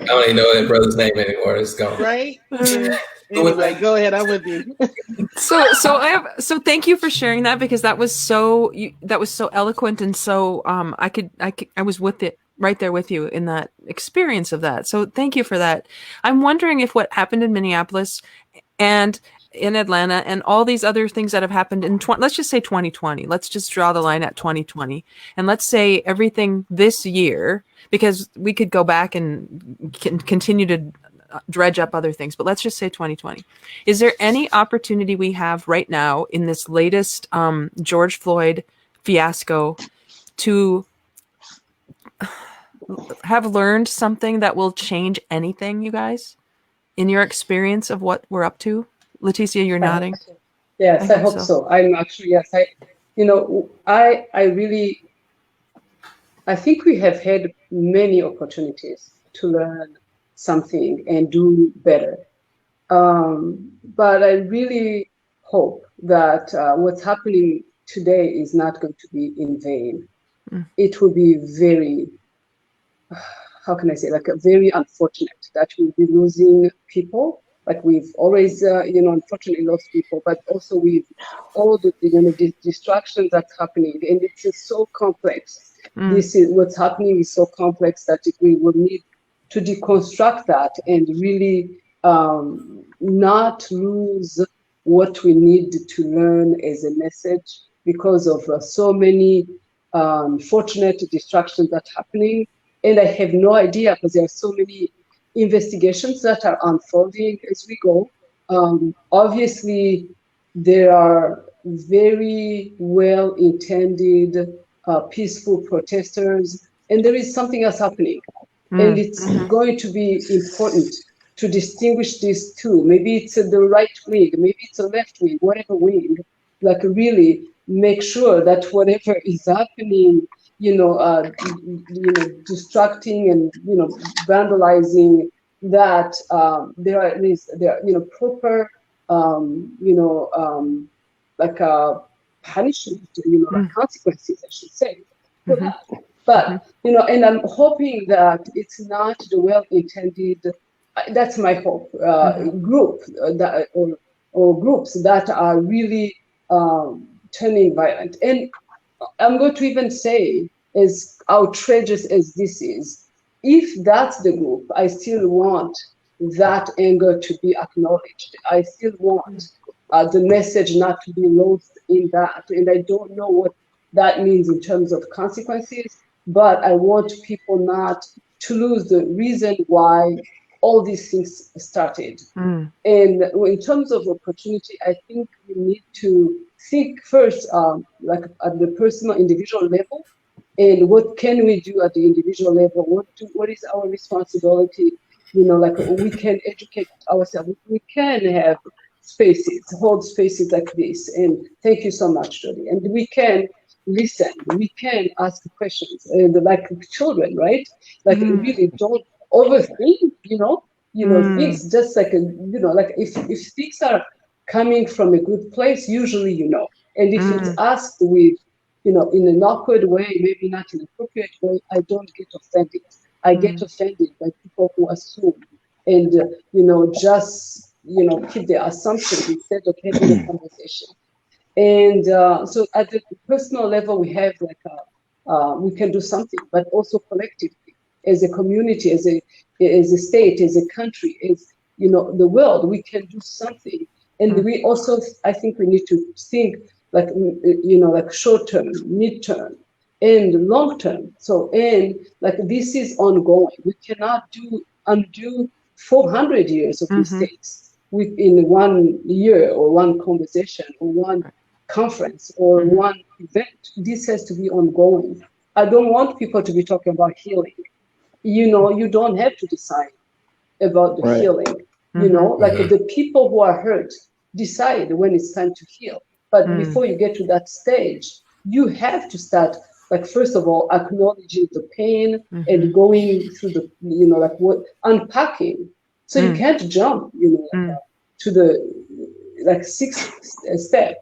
don't even know that brother's name anymore. It's gone. Right. Anyway, go ahead. I'm with you. So thank you for sharing that, because that was so eloquent, and so I was with it right there with you in that experience of that. So thank you for that. I'm wondering if what happened in Minneapolis and in Atlanta and all these other things that have happened in let's just say 2020. Let's just draw the line at 2020, and let's say everything this year, because we could go back and continue to dredge up other things, but let's just say 2020. Is there any opportunity we have right now in this latest George Floyd fiasco to have learned something that will change anything, you guys, in your experience of what we're up to? Leticia, you're nodding. Yes, I hope so. I'm actually, yes, I think we have had many opportunities to learn something and do better. But I really hope that what's happening today is not going to be in vain. It will be very, how can I say, very unfortunate that we'll be losing people like we've always, unfortunately lost people, but also with all the distractions that's happening, and it's so complex. This is what's happening is so complex that we will need to deconstruct that and really not lose what we need to learn as a message because of so many fortunate distractions that are happening. And I have no idea because there are so many investigations that are unfolding as we go. Obviously, there are very well-intended, peaceful protesters, and there is something else happening. And it's going to be important to distinguish these two. Maybe it's the right wing, maybe it's a left wing, whatever wing, like really make sure that whatever is happening, distracting and, vandalizing, that there are proper, like punishment, like consequences, I should say, for that. But, and I'm hoping that it's not the well-intended, that's my hope, group that, or groups that are really turning violent. And I'm going to even say, as outrageous as this is, if that's the group, I still want that anger to be acknowledged. I still want the message not to be lost in that. And I don't know what that means in terms of consequences, but I want people not to lose the reason why all these things started. And in terms of opportunity, I think we need to think first, like at the personal, individual level, and what can we do at the individual level? What is our responsibility? Like we can educate ourselves. We can have spaces, hold spaces like this. And thank you so much, Jody. And we can listen. We can ask questions, and like children, right? Like really don't overthink. Things just like like if things are coming from a good place, usually and if it's asked with in an awkward way, maybe not in an appropriate way, I don't get offended. I get offended by people who assume and just keep their assumptions instead of having a conversation. And so at the personal level, we have like we can do something, but also collectively, as a community, as a state, as a country, as the world, we can do something. And we also, I think, we need to think like like short term, mid-term, and long term. So, and like this is ongoing. We cannot undo 400 years of mistakes within 1 year or one conversation or one conference or one event. This has to be ongoing. I don't want people to be talking about healing. You don't have to decide about the healing. Like the people who are hurt decide when it's time to heal. But before you get to that stage, you have to start, like, first of all, acknowledging the pain and going through the, like what, unpacking. So you can't jump, to the, sixth step.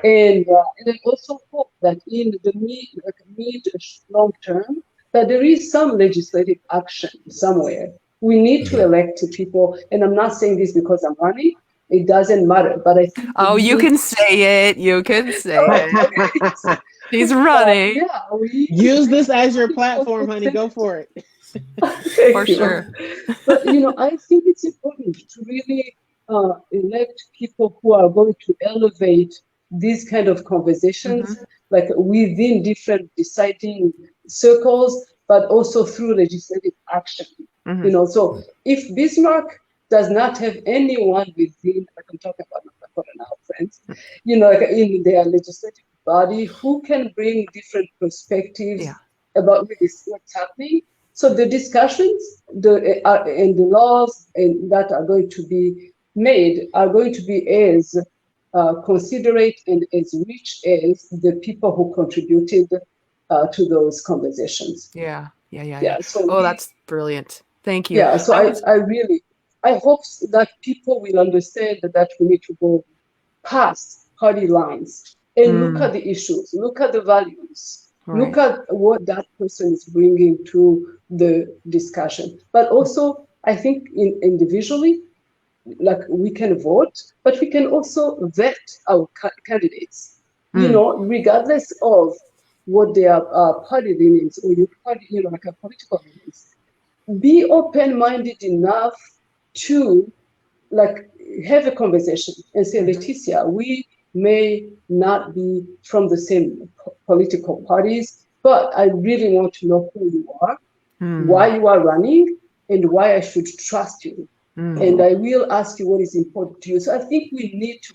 And I also hope that in the mid long term, that there is some legislative action somewhere. We need to elect people, and I'm not saying this because I'm running. It doesn't matter, but I think. Oh, you can say it. You can say it. He's running. Use this as your platform, honey. Go for it. For sure. But I think it's important to really elect people who are going to elevate these kind of conversations, like within different deciding circles, but also through legislative action. So if Bismarck does not have anyone within, like I'm talking about now, friends, like in their legislative body who can bring different perspectives about what's happening. So the discussions, and the laws that are going to be made are going to be as considerate and as rich as the people who contributed to those conversations. Yeah. So that's brilliant. Thank you. Yeah, so I hope that people will understand that we need to go past party lines and look at the issues, look at the values, look at what that person is bringing to the discussion. But also, I think individually, like we can vote, but we can also vet our candidates, regardless of what their party leanings or your party, like a political leanings. Be open-minded enough to like have a conversation and say, Leticia, we may not be from the same political parties, but I really want to know who you are, why you are running, and why I should trust you. And I will ask you what is important to you. So I think we need to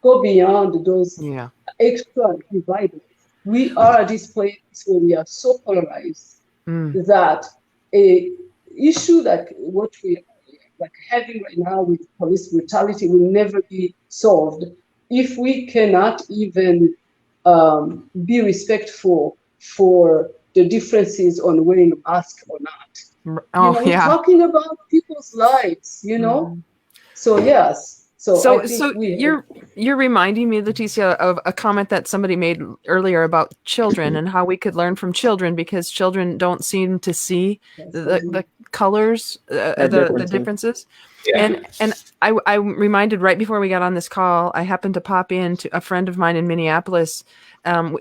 go beyond those extra dividers. We are at this place where we are so polarized that a issue like what we like having right now with police brutality will never be solved if we cannot even be respectful for the differences on wearing a mask or not. We're talking about people's lives, So yes. So you're reminding me, Leticia, of a comment that somebody made earlier about children and how we could learn from children because children don't seem to see the colors, the differences. Yeah. And I reminded right before we got on this call, I happened to pop in to a friend of mine in Minneapolis,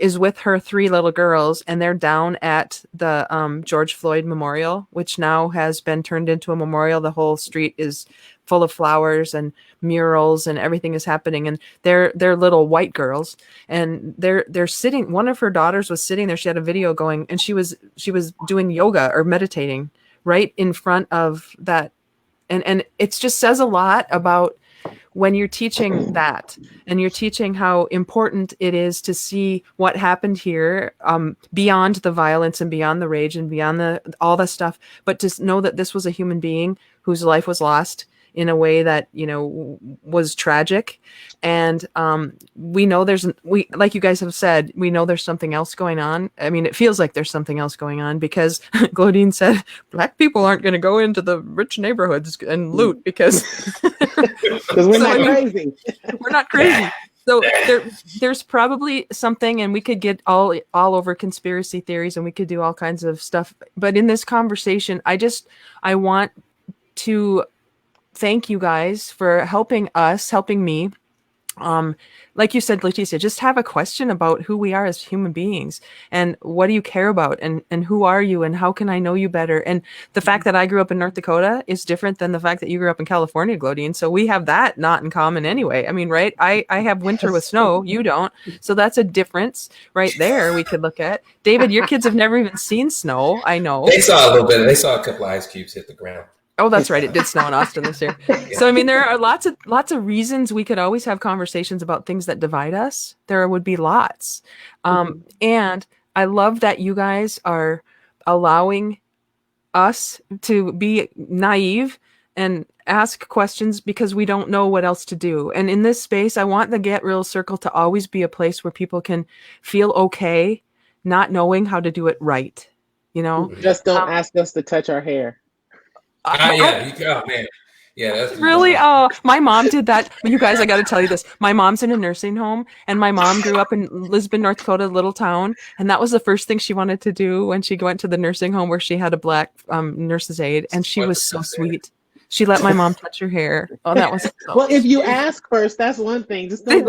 is with her 3 little girls, and they're down at the George Floyd Memorial, which now has been turned into a memorial. The whole street is full of flowers and murals and everything is happening. And they're little white girls, and they're sitting. One of her daughters was sitting there. She had a video going, and she was doing yoga or meditating right in front of that. And it just says a lot about when you're teaching that and you're teaching how important it is to see what happened here, beyond the violence and beyond the rage and beyond all the stuff, but to know that this was a human being whose life was lost in a way that, was tragic. And we know like you guys have said, we know there's something else going on. I mean, it feels like there's something else going on because Glodean said Black people aren't going to go into the rich neighborhoods and loot because we're not crazy. We're not crazy. So there's probably something, and we could get all over conspiracy theories and we could do all kinds of stuff. But in this conversation, I want to thank you guys for helping me. Like you said, Leticia, just have a question about who we are as human beings and what do you care about and who are you and how can I know you better? And the fact that I grew up in North Dakota is different than the fact that you grew up in California, Glodean. So we have that not in common anyway. I mean, right? I have winter with snow. You don't. So that's a difference right there we could look at. David, your kids have never even seen snow. I know. They saw a little bit. They saw a couple of ice cubes hit the ground. Oh, that's right. It did snow in Austin this year. So, I mean, there are lots of reasons we could always have conversations about things that divide us. There would be lots. And I love that you guys are allowing us to be naive and ask questions because we don't know what else to do. And in this space, I want the Get Real Circle to always be a place where people can feel okay not knowing how to do it right. Just don't ask us to touch our hair. Oh man, yeah, that's really. Oh, my mom did that. You guys, I got to tell you this. My mom's in a nursing home, and my mom grew up in Lisbon, North Dakota, a little town, and that was the first thing she wanted to do when she went to the nursing home where she had a Black nurse's aide, and she was so sweet. She let my mom touch her hair. Oh, that was so well. If you ask first, that's one thing. Just they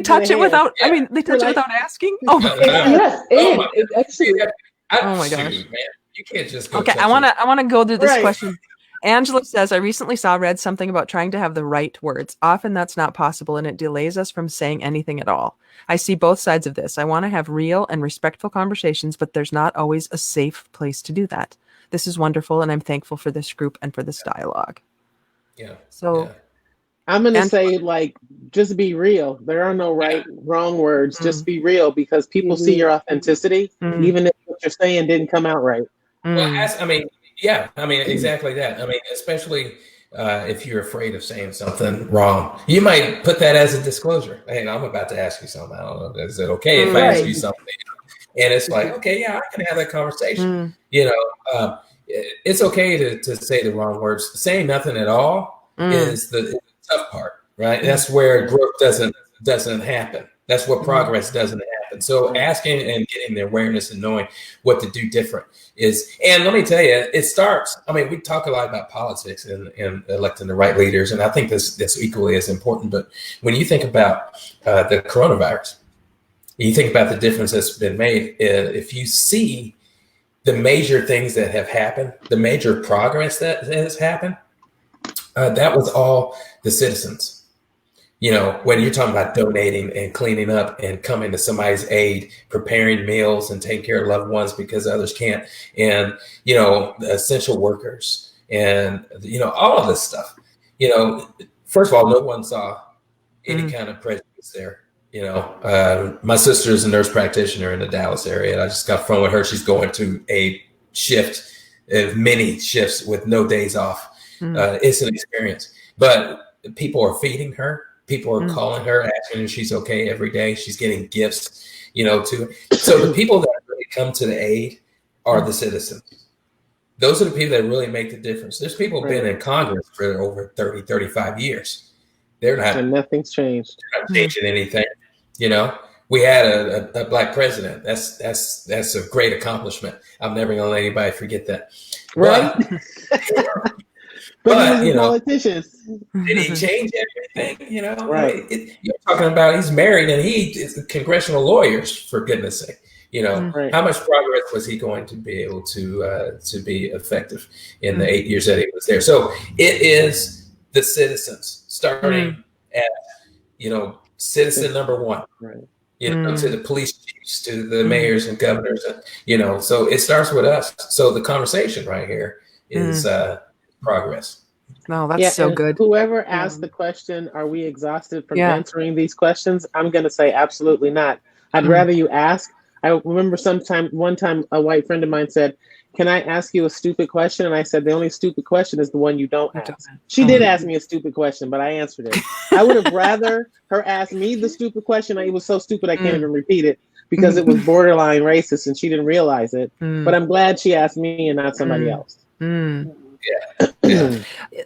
touch it without. Yeah. I mean, they touch it without asking. Oh, yes, actually. Oh my gosh, man. You can't just go. Okay, I want to go through this question. Angela says, I recently read something about trying to have the right words. Often that's not possible and it delays us from saying anything at all. I see both sides of this. I want to have real and respectful conversations, but there's not always a safe place to do that. This is wonderful, and I'm thankful for this group and for this dialogue. Yeah. So I'm going to say, just be real. There are no wrong words. Just be real because people see your authenticity, even if what you're saying didn't come out right. Well, exactly that. I mean, especially if you're afraid of saying something wrong, you might put that as a disclosure. Hey, I'm about to ask you something. I don't know. Is it okay if I ask you something? And it's like, okay, yeah, I can have that conversation. It's okay to say the wrong words. Saying nothing at all is the tough part, right? That's where growth doesn't happen. That's where progress doesn't happen. happen. So asking and getting the awareness and knowing what to do different is, and let me tell you, it starts, I mean, we talk a lot about politics and electing the right leaders, and I think that's equally as important. But when you think about the coronavirus, you think about the difference that's been made. If you see the major things that have happened, the major progress that has happened, that was all the citizens. You know, when you're talking about donating and cleaning up and coming to somebody's aid, preparing meals and taking care of loved ones because others can't, and, you know, the essential workers and, you know, all of this stuff. You know, first of all, no one saw any kind of prejudice there. You know, my sister is a nurse practitioner in the Dallas area, and I just got phone with her. She's going to a shift, many shifts with no days off. It's an experience, but people are feeding her. People are calling her, asking if she's okay every day. She's getting gifts, you know, so the people that really come to the aid are the citizens. Those are the people that really make the difference. There's people who've been in Congress for over 30, 35 years. They're not, and nothing's changed. They're not changing anything. You know, we had a black president. That's a great accomplishment. I'm never going to let anybody forget that. Right. But you know, politicians. Did he change everything? You know, right. You're talking about he's married and he is congressional lawyers, for goodness sake. You know, how much progress was he going to be able to be effective in the 8 years that he was there? So it is the citizens starting at, you know, citizen number one. Right. You know, to the police chiefs, to the mayors and governors, and, you know, so it starts with us. So the conversation right here is progress. No, that's so good. Whoever asked the question, are we exhausted from answering these questions? I'm going to say absolutely not. I'd rather you ask. I remember one time a white friend of mine said, can I ask you a stupid question? And I said, the only stupid question is the one you don't ask. She did ask me a stupid question, but I answered it. I would have rather her ask me the stupid question. It was so stupid I can't even repeat it because it was borderline racist and she didn't realize it. But I'm glad she asked me and not somebody else. Yeah.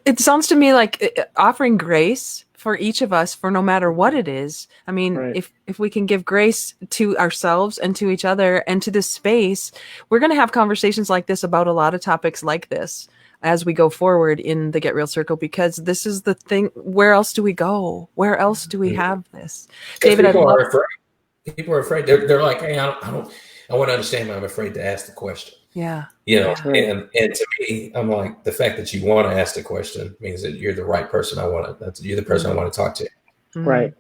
It sounds to me like offering grace for each of us, for no matter what it is. I mean, if we can give grace to ourselves and to each other and to this space, we're going to have conversations like this about a lot of topics like this as we go forward in the Get Real Circle, because this is the thing. Where else do we go? Where else do we have this? David, people are afraid. People are afraid. They're like, hey, I want to understand, but I'm afraid to ask the question. Yeah. You know, and to me, I'm like, the fact that you want to ask the question means that you're the right person. You're the person I want to talk to. Right.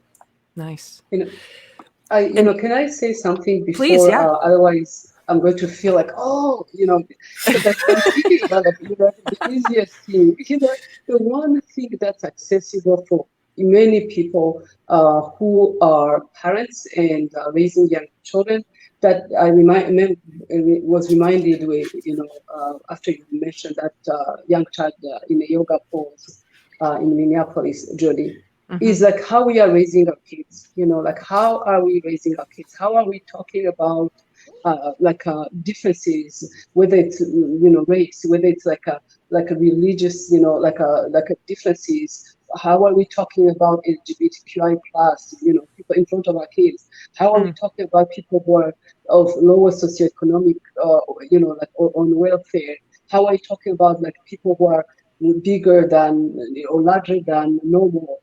Nice. Can I say something before? Please, otherwise, I'm going to feel like, because I'm thinking about it, the easiest thing, the one thing that's accessible for many people who are parents and raising young children, that I was reminded with, after you mentioned that young child in a yoga pose in Minneapolis, Jody, is like how we are raising our kids. Like how are we raising our kids? How are we talking about differences, whether it's race, whether it's like a religious, differences. How are we talking about LGBTQI plus, people in front of our kids? How are we talking about people who are of lower socioeconomic, on welfare? How are we talking about people who are bigger than or larger than normal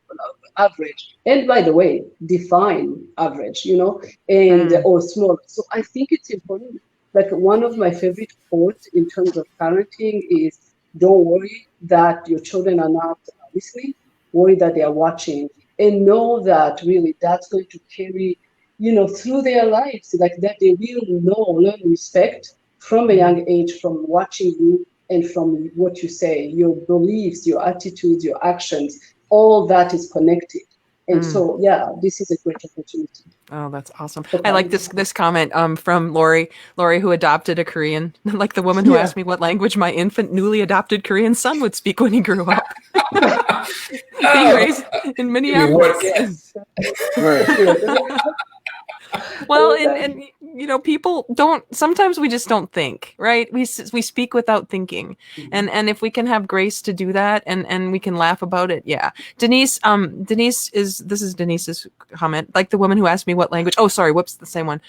average? And by the way, define average, and or small. So I think it's important. Like one of my favorite quotes in terms of parenting is, "Don't worry that your children are not listening. Worry that they are watching, and know that really that's going to carry, through their lives, like that they will learn respect from a young age, from watching you and from what you say, your beliefs, your attitudes, your actions, all that is connected." And so, this is a great opportunity. Oh, that's awesome. I like this comment from Lori, who adopted a Korean, like the woman who asked me what language my infant newly adopted Korean son would speak when he grew up. Being raised in Minneapolis. Well, and you know, people don't, sometimes we just don't think, right? We speak without thinking. And if we can have grace to do that, and we can laugh about it. Yeah. Denise this is Denise's comment, like the woman who asked me what language. Oh, sorry. Whoops. The same one.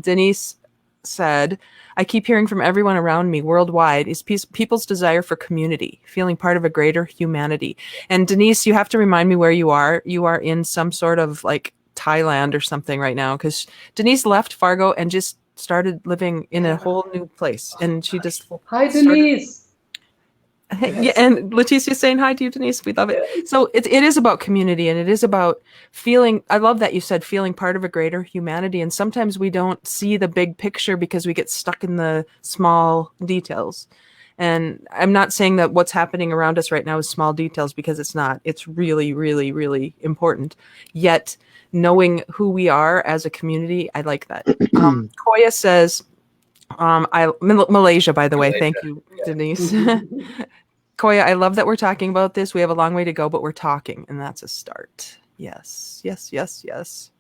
Denise said, I keep hearing from everyone around me worldwide is people's desire for community, feeling part of a greater humanity. And Denise, you have to remind me where you are. You are in some sort of like Thailand or something right now, because Denise left Fargo and just started living in a whole new place. And she just Hi, Denise. Yeah, and Leticia's saying hi to you, Denise. We love it. So it is about community, and it is about feeling. I love that you said feeling part of a greater humanity. And sometimes we don't see the big picture because we get stuck in the small details. And I'm not saying that what's happening around us right now is small details, because it's not. It's really, really, really important. Yet knowing who we are as a community, I like that. Koya says, Malaysia, by the way. Thank you, Denise. Koya, I love that we're talking about this. We have a long way to go, but we're talking, and that's a start. Yes, yes, yes, yes.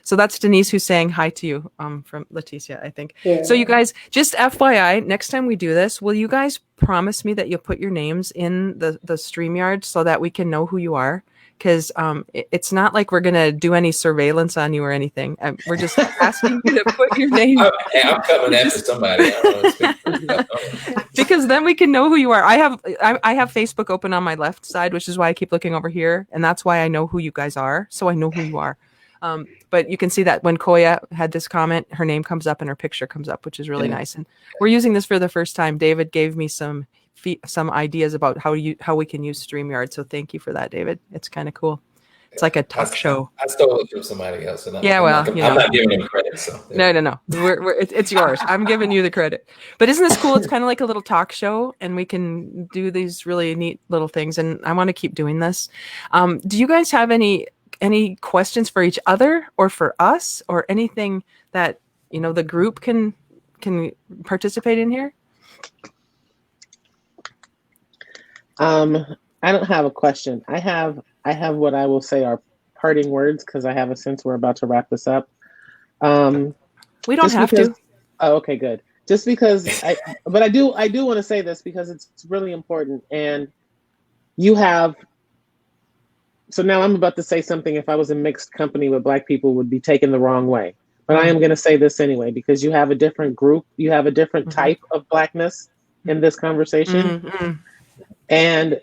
So that's Denise who's saying hi to you from Leticia, I think. Yeah. So you guys, just FYI, next time we do this, will you guys promise me that you'll put your names in the StreamYard so that we can know who you are? Because it's not like we're going to do any surveillance on you or anything. We're just asking you to put your name. I'm coming after somebody. Because then we can know who you are. I have Facebook open on my left side, which is why I keep looking over here. And that's why I know who you guys are. So I know who you are. But you can see that when Koya had this comment, her name comes up and her picture comes up, which is really nice. And we're using this for the first time. David gave me some ideas about how we can use StreamYard. So thank you for that, David. It's kind of cool. It's like a talk show. I stole it from somebody else. And I'm not giving them credit. So no. It's yours. I'm giving you the credit. But isn't this cool? It's kind of like a little talk show, and we can do these really neat little things. And I want to keep doing this. Do you guys have any questions for each other or for us, or anything that the group can participate in here? I don't have a question. I have what I will say are parting words, because I have a sense we're about to wrap this up. We don't have to. Oh, okay, good. Just because but I do want to say this because it's really important. And so now I'm about to say something, if I was in mixed company with Black people, would be taken the wrong way. But I am going to say this anyway, because you have a different group, you have a different type of Blackness in this conversation. Mm-hmm. And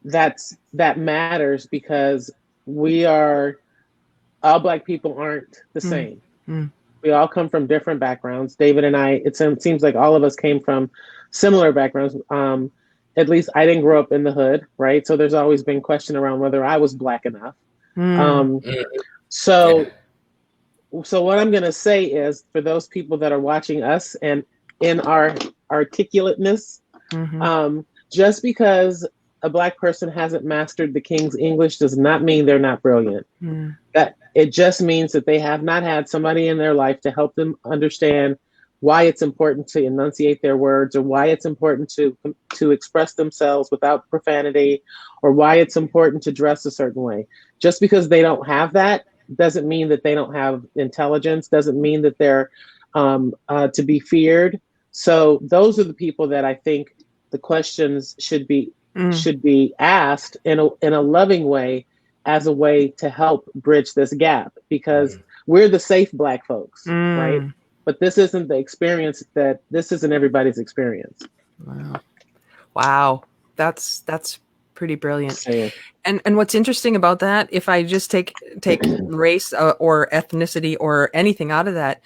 that matters, because all Black people aren't the same. Mm-hmm. We all come from different backgrounds. David and I, it seems like all of us came from similar backgrounds. At least I didn't grow up in the hood, right? So there's always been question around whether I was Black enough. So what I'm going to say is, for those people that are watching us and in our articulateness, just because a Black person hasn't mastered the King's English does not mean they're not brilliant. That it just means that they have not had somebody in their life to help them understand why it's important to enunciate their words, or why it's important to express themselves without profanity, or why it's important to dress a certain way. Just because they don't have that doesn't mean that they don't have intelligence, doesn't mean that they're to be feared. So those are the people that I think the questions should be asked in a loving way, as a way to help bridge this gap, because we're the safe Black folks, right? But this isn't the experience this isn't everybody's experience. Wow. That's pretty brilliant. And what's interesting about that, if I just take race or ethnicity or anything out of that,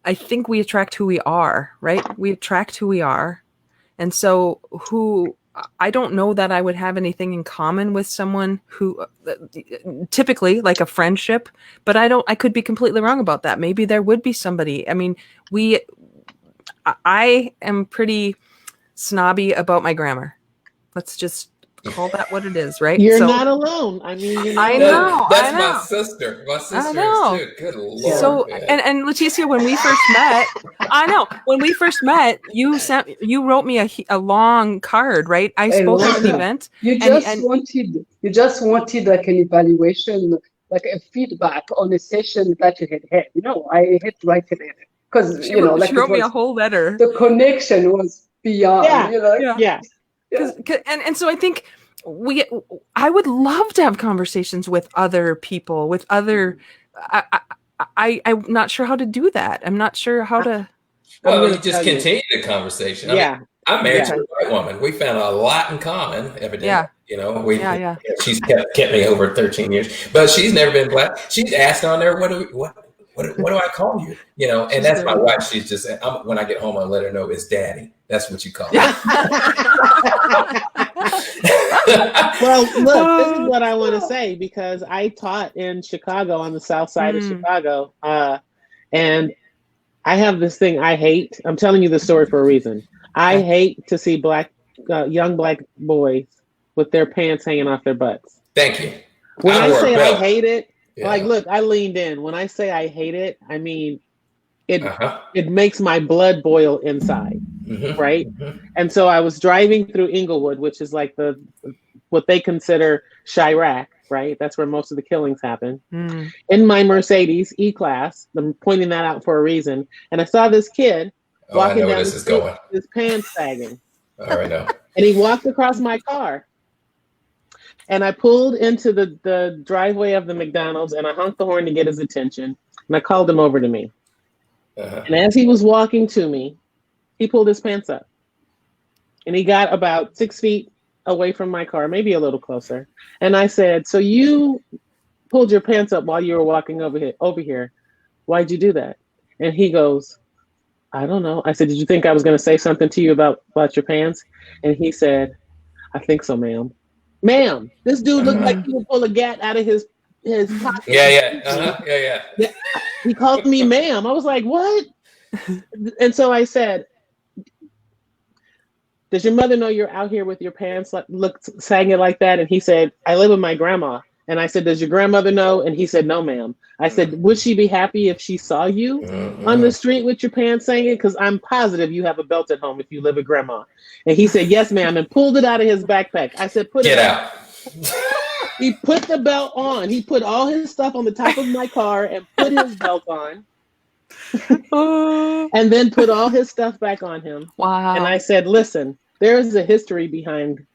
I think we attract who we are, right? We attract who we are. And so I don't know that I would have anything in common with someone who typically like a friendship, but I could be completely wrong about that. Maybe there would be somebody. I mean, I am pretty snobby about my grammar. Let's just call that what it is, right? You're not alone. I mean, I know. That's my sister. My sister is too. Good Lord. So, and Leticia, when we first met, you wrote me a long card, right? I spoke at an event. You just wanted like an evaluation like a feedback on a session that you had. I had to write a letter because She wrote me a was whole letter. the connection was beyond. Yeah. And so I think I would love to have conversations with other people, with other. I'm not sure how to do that. I'm not sure how to. Well, you just continue the conversation. Yeah. I mean, I'm married to a white woman. We found a lot in common, evidently. Yeah. She's kept me over 13 years, but she's never been black. She's asked on there, what do I call you? And that's my wife. She's just, when I get home, I'll let her know it's daddy. That's what you call me. Well, look, this is what I want to say, because I taught in Chicago, on the south side of Chicago. And I have this thing I hate. I'm telling you the story for a reason. I hate to see young black boys with their pants hanging off their butts. Thank you. When I say I hate it, like, look, I leaned in. When I say I hate it, I mean, it makes my blood boil inside, right? And so I was driving through Inglewood, which is like what they consider Chirac, right? That's where most of the killings happen. In my Mercedes E-Class, I'm pointing that out for a reason. And I saw this kid walking down the street with his pants sagging. All right, now. And he walked across my car. And I pulled into the driveway of the McDonald's, and I honked the horn to get his attention. And I called him over to me. And as he was walking to me, he pulled his pants up. And he got about 6 feet away from my car, maybe a little closer. And I said, so you pulled your pants up while you were walking over here. Why'd you do that? And he goes, I don't know. I said, did you think I was going to say something to you about your pants? And he said, I think so, ma'am. Ma'am, this dude looked like he would pull a gat out of his pocket. Yeah. He called me ma'am. I was like, what? And so I said, does your mother know you're out here with your pants sagging like that? And he said, I live with my grandma. And I said, does your grandmother know? And he said, no, ma'am. I said, would she be happy if she saw you on the street with your pants sagging? Because I'm positive you have a belt at home if you live with grandma. And he said, yes, ma'am, and pulled it out of his backpack. I said, Get out. He put the belt on. He put all his stuff on the top of my car and put his belt on. And then put all his stuff back on him. Wow. And I said, listen, there is a history behind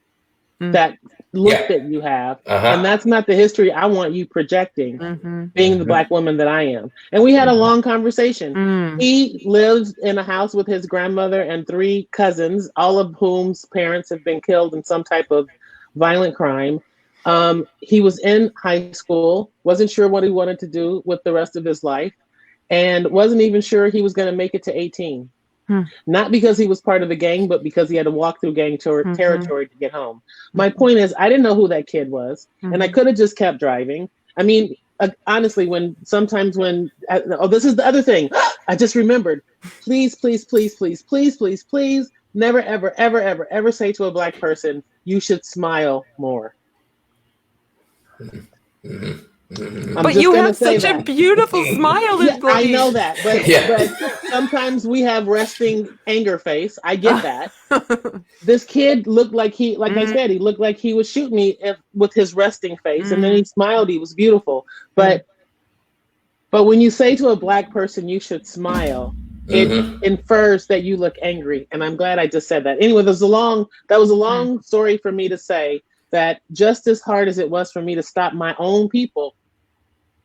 that look that you have. And that's not the history I want you projecting, being the black woman that I am. And we had a long conversation. He lives in a house with his grandmother and 3 cousins, all of whom's parents have been killed in some type of violent crime. He was in high school, wasn't sure what he wanted to do with the rest of his life, and wasn't even sure he was going to make it to 18. Not because he was part of the gang, but because he had to walk through gang territory to get home. My point is, I didn't know who that kid was, and I could have just kept driving. I mean, honestly, this is the other thing. I just remembered. Please, please, please, please, please, please, please, never, ever, ever, ever, ever say to a black person, you should smile more. But you have such a beautiful smile. I know that, but sometimes we have resting anger face. I get that. This kid looked like I said, he looked like he would shoot me with his resting face, and then he smiled. He was beautiful. But when you say to a black person, you should smile, it infers that you look angry. And I'm glad I just said that. Anyway, that was a long story for me to say that just as hard as it was for me to stop my own people,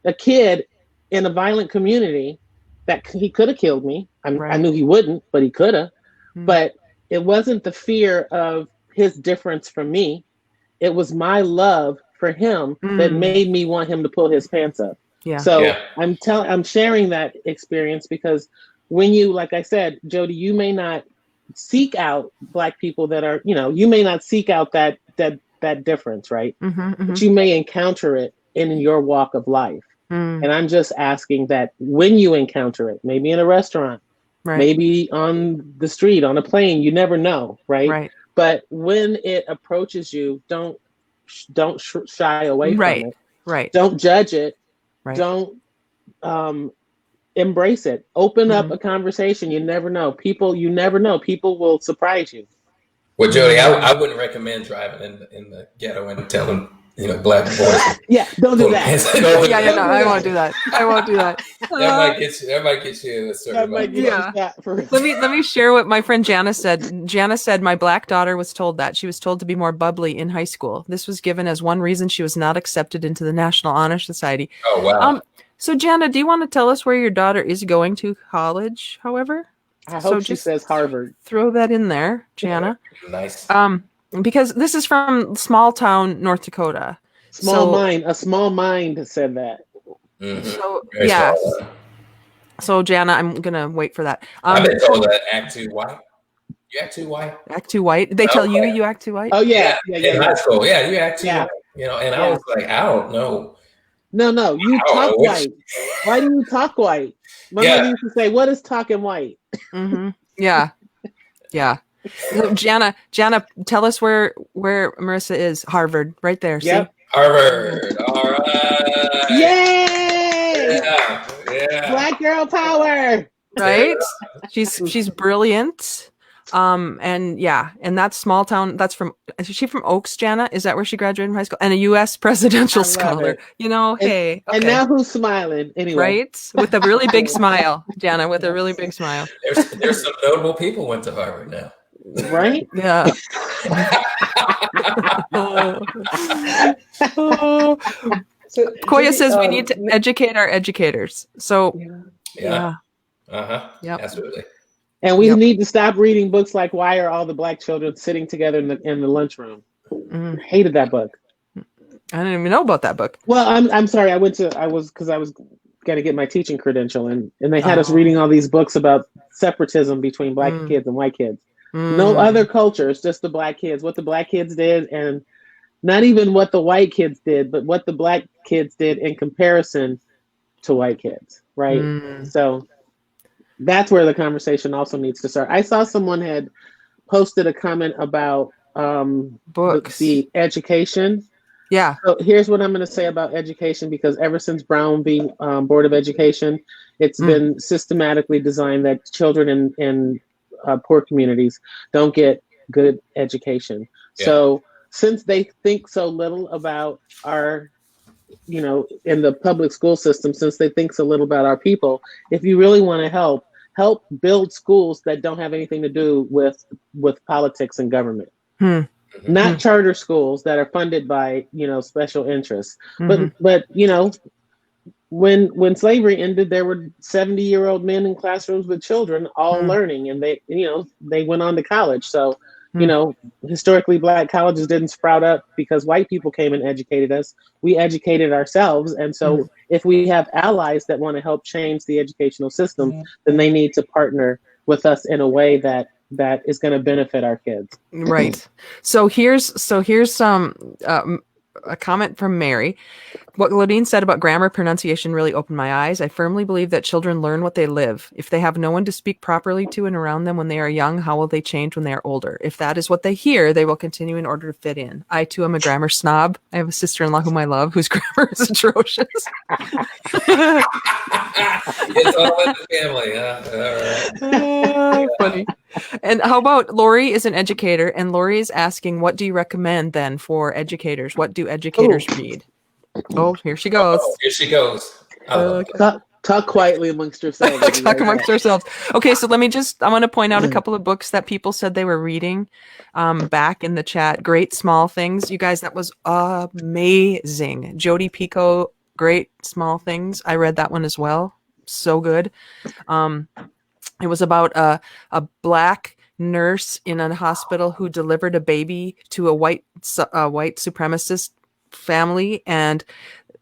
a kid in a violent community, that he could have killed me. I knew he wouldn't, but he could have. But it wasn't the fear of his difference from me. It was my love for him that made me want him to pull his pants up. I'm sharing that experience because when you, like I said, Jody, you may not seek out black people that are, you may not seek out that difference, right? But you may encounter it in your walk of life. And I'm just asking that when you encounter it, maybe in a restaurant, maybe on the street, on a plane, you never know, right? But when it approaches you, don't shy away from it. Don't judge it. Don't embrace it. Open up a conversation. You never know. People will surprise you. Well, Jody, I wouldn't recommend driving in the ghetto and telling black boys. Yeah, don't do that. No, I won't do that. I won't do that. That might get you in a certain amount. Let me share what my friend Jana said. Jana said my black daughter was told that. She was told to be more bubbly in high school. This was given as one reason she was not accepted into the National Honor Society. Oh, wow. So Jana, do you want to tell us where your daughter is going to college, however? I hope she says Harvard. Throw that in there, Jana. Nice. Because this is from small town, North Dakota. A small mind said that. Mm-hmm. So yeah. So Jana, I'm gonna wait for that. I've been told that act too white. You act too white. Act too white. They tell you act too white. Oh yeah. In high school, you act too white. And I was like, I don't know. No, you talk white. Why do you talk white? My mother used to say, "What is talking white?" Mm-hmm. Yeah. So Jana, tell us where Marissa is. Harvard, right there. Yep. See? Harvard. All right. Yay! Yeah. Black girl power. Right? She's brilliant. And that's small town. Is she from Oaks, Jana? Is that where she graduated from high school? And a U.S. presidential scholar. And now who's smiling anyway? Right? With a really big smile, Jana. With a really big smile. There's some notable people went to Harvard now. Right? Yeah. So Koya says we need to educate our educators. So yeah. Yep. Absolutely. And we need to stop reading books like Why Are All the Black Children Sitting Together in the Lunchroom? Mm-hmm. Hated that book. I didn't even know about that book. Well, I'm sorry. I was going to get my teaching credential, and they had us reading all these books about separatism between black kids and white kids. No other cultures, just the black kids, what the black kids did, and not even what the white kids did, but what the black kids did in comparison to white kids, right? So that's where the conversation also needs to start. I saw someone had posted a comment about books, the education. Yeah. So here's what I'm going to say about education, because ever since Brown v. Board of Education, it's been systematically designed that children in poor communities don't get good education. Yeah. So since they think so little about our, in the public school system, since they think so little about our people, if you really want to help build schools that don't have anything to do with politics and government. Not charter schools that are funded by, special interests. But when slavery ended, there were 70-year-old men in classrooms with children all learning, and they went on to college. So, historically black colleges didn't sprout up because white people came and educated us. We educated ourselves. And so if we have allies that want to help change the educational system, then they need to partner with us in a way that is going to benefit our kids. Right. So here's a comment from Mary. What Glodean said about grammar pronunciation really opened my eyes. I firmly believe that children learn what they live. If they have no one to speak properly to and around them when they are young, how will they change when they are older? If that is what they hear, they will continue in order to fit in. I too am a grammar snob. I have a sister-in-law whom I love, whose grammar is atrocious. It's all in the family, huh? All right. Funny. And how about Lori is an educator, and Lori is asking, what do you recommend then for educators? What do educators read? Oh, here she goes. Here she goes. Talk quietly amongst yourselves. Talk amongst ourselves. Okay, so I want to point out a couple of books that people said they were reading back in the chat. Great Small Things. You guys, that was amazing. Jodi Picoult, Great Small Things. I read that one as well. So good. It was about a black nurse in a hospital who delivered a baby to a white supremacist family, and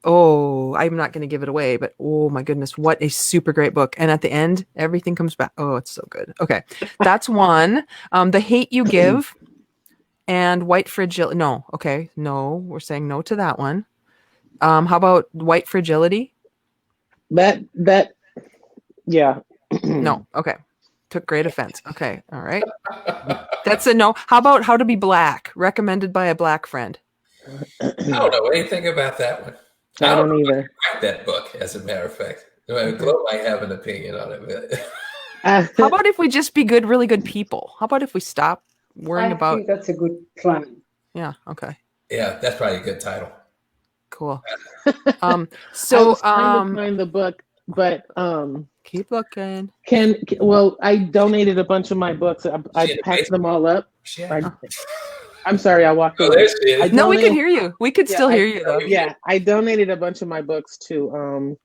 I'm not going to give it away, but oh my goodness, what a super great book. And at the end, everything comes back. Oh, it's so good. Okay. That's one. The Hate You Give and White Fragility. No. Okay. No, we're saying no to that one. How about White Fragility? Yeah. No. Okay. Took great offense. Okay. All right. That's a no. How about How to Be Black? Recommended by a black friend. I don't know anything about that one. I don't either. Write that book, as a matter of fact. Glo might have an opinion on it. How about if we just be really good people? How about if we stop worrying about? I think that's a good plan. Yeah. Okay. Yeah, that's probably a good title. Cool. I So was trying to find the book, but keep looking. I donated a bunch of my books. I packed them all up. Yeah. I'm sorry, I walked Oh, away. there she is. No, we could hear you. We could still hear you though. Yeah, I donated a bunch of my books to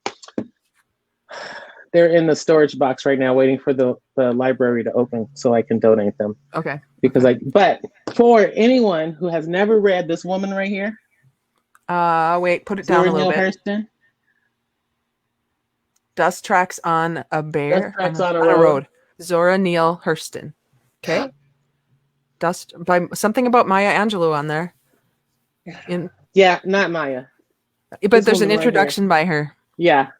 they're in the storage box right now waiting for the library to open so I can donate them. Okay. But for anyone who has never read this woman right here. Wait, put it down a little bit. Hurston. Dust Tracks on a Bear. Dust Tracks on a Road. Zora Neale Hurston. Okay. Dust by something about Maya Angelou on there. Yeah, not Maya. But there's an introduction by her. Yeah.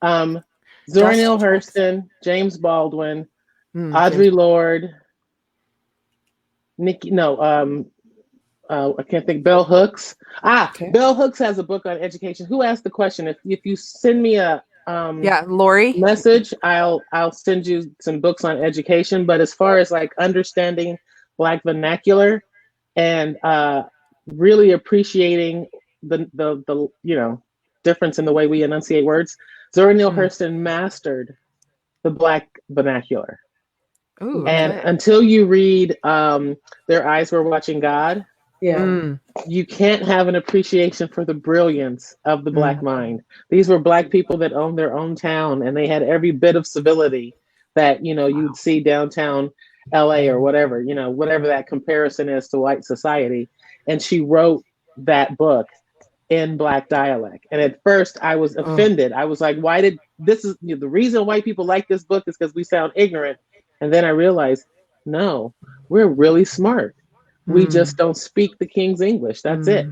Zora Neale Hurston, James Baldwin, Audre Lorde, I can't think. Bell Hooks. Bell Hooks has a book on education. Who asked the question? If you send me a Lori message, I'll send you some books on education. But as far as like understanding Black vernacular and really appreciating the difference in the way we enunciate words, Zora Neale Hurston mastered the Black vernacular. Ooh, and okay. until you read Their Eyes Were Watching God, you can't have an appreciation for the brilliance of the Black mind. These were Black people that owned their own town, and they had every bit of civility that you'd see downtown LA or whatever, whatever that comparison is to white society. And she wrote that book in Black dialect. And at first I was offended. I was like, the reason white people like this book is because we sound ignorant. And then I realized, no, we're really smart. We just don't speak the King's English. That's it.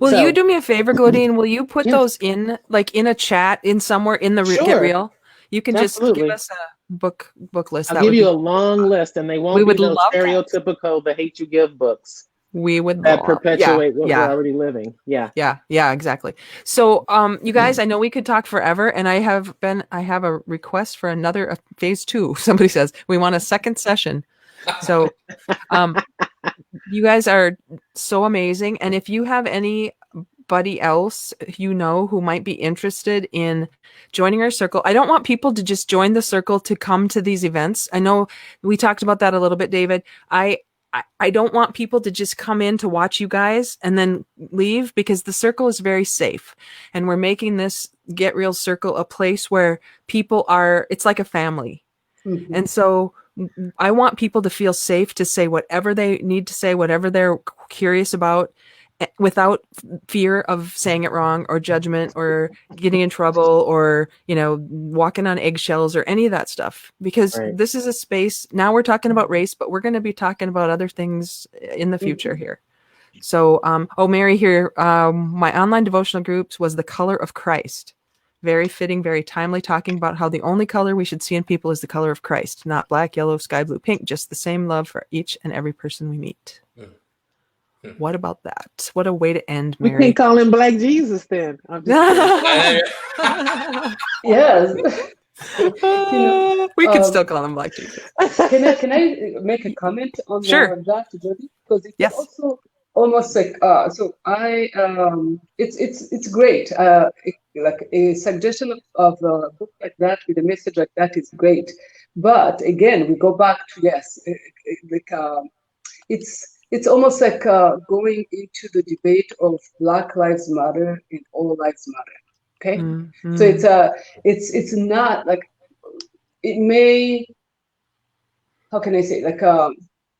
Will you do me a favor, Glodean? Will you put those in a chat in somewhere in the Get Real? You can just give us a book list. I'll give you a long list, and they won't be those stereotypical "The Hate You Give" books. We would perpetuate what we're already living. Yeah, exactly. So, you guys, I know we could talk forever, and I have a request for another phase 2. Somebody says we want a second session. So, you guys are so amazing, and if you have anybody else who might be interested in joining our circle, I don't want people to just join the circle to come to these events. I know we talked about that a little bit, David. I don't want people to just come in to watch you guys and then leave, because the circle is very safe, and we're making this Get Real circle a place where people it's like a family. Mm-hmm. And so I want people to feel safe to say whatever they need to say, whatever they're curious about, without fear of saying it wrong or judgment or getting in trouble or, walking on eggshells or any of that stuff. Because this is a space, now we're talking about race, but we're going to be talking about other things in the future here. So, Mary here, my online devotional groups was The Color of Christ. Very fitting, very timely, talking about how the only color we should see in people is the color of Christ, not black, yellow, sky blue, pink, just the same love for each and every person we meet. What about that? What a way to end, Mary. We can call him Black Jesus then. Yes. We can still call him Black Jesus. Can I make a comment on that, Jody? Because it's also almost like so I it's great. Like a suggestion of a book like that with a message like that is great. But again, we go back to it's almost like going into the debate of Black Lives Matter and All Lives Matter. Okay, so it's not like, it may, how can I say, like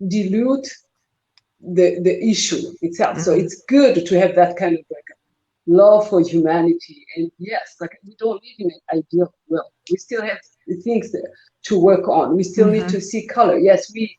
dilute the issue itself. So it's good to have that kind of like love for humanity. And yes, like we don't live in an ideal world. We still have things to work on. We still need to see color. Yes, we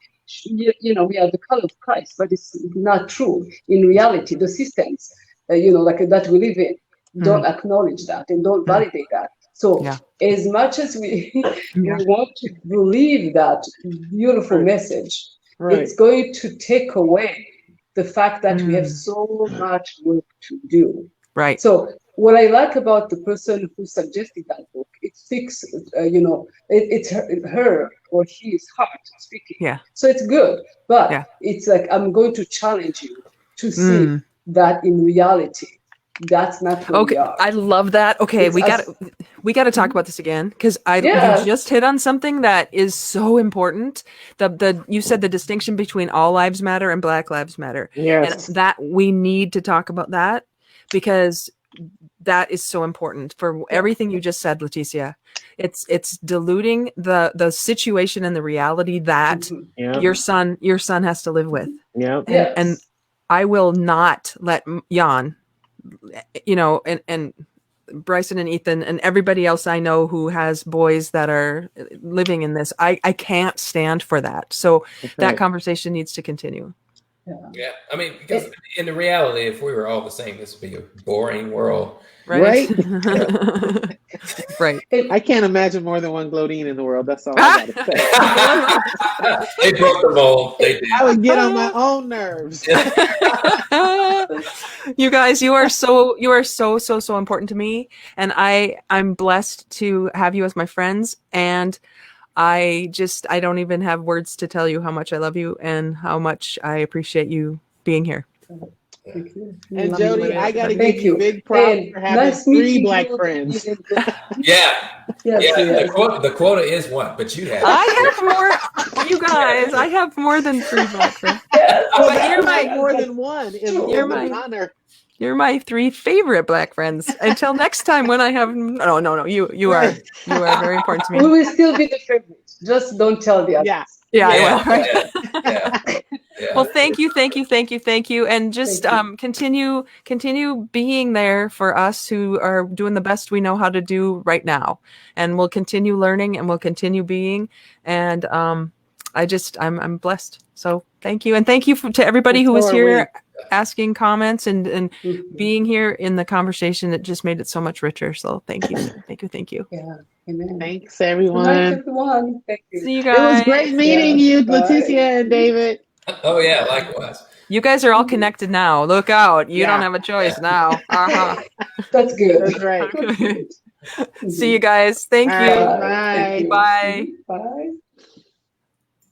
are the color of Christ, but it's not true. In reality, the systems, like that we live in, don't acknowledge that and don't validate that. So as much as we want to believe that beautiful message, it's going to take away the fact that we have so much work to do. Right. So what I like about the person who suggested that book, it speaks, it's her or his heart speaking. Yeah. So it's good, but it's like, I'm going to challenge you to see that in reality. That's not who Okay, we are. I love that. Okay, It's we got us. to talk about this again because Yeah. you just hit on something that is so important. The you said the distinction between all lives matter and Black Lives Matter, and Yes. that we need to talk about that because that is so important for everything you just said, Leticia. It's diluting the situation and the reality that Yep. your son has to live with. Yep. Yes. And I will not let Jan, and Bryson and Ethan and everybody else I know who has boys that are living in this. I can't stand for that. So that conversation needs to continue. Yeah. I mean, because in the reality, if we were all the same, this would be a boring world. Right. Right. I can't imagine more than one Glodean in the world. That's all I gotta say. They broke the mold. They did. I would get on my own nerves. You guys, you are so important to me, and I'm blessed to have you as my friends, and I don't even have words to tell you how much I love you and how much I appreciate you being here. Thank you. And Jody, I gotta Thank give you you. big props And for having nice 3 meeting Black you. friends. Yeah. Yes. The quota is one, but you have. I have more. You guys, I have more than 3 Black friends. Yes. Well, But you're like my- more than one. You're An my- honor. You're my 3 favorite Black friends. Until next time, when I have no, you are very important to We me. will still be the favorites. Just don't tell the others. Yeah. I will. Right? Yeah. Well, thank you, and just continue being there for us who are doing the best we know how to do right now, and we'll continue learning and we'll continue being, and I'm blessed. So thank you, and thank you to everybody who was here asking comments and being here in the conversation. It just made it so much richer. So thank you. Yeah. Amen. Thanks, everyone. Good night, everyone. Thank you. See you guys. It was great meeting you, Leticia and David. Oh yeah, likewise. You guys are all connected now. Look out. You don't have a choice now. That's good. That's right. See you guys. Thank All you. right, bye. Bye. Bye.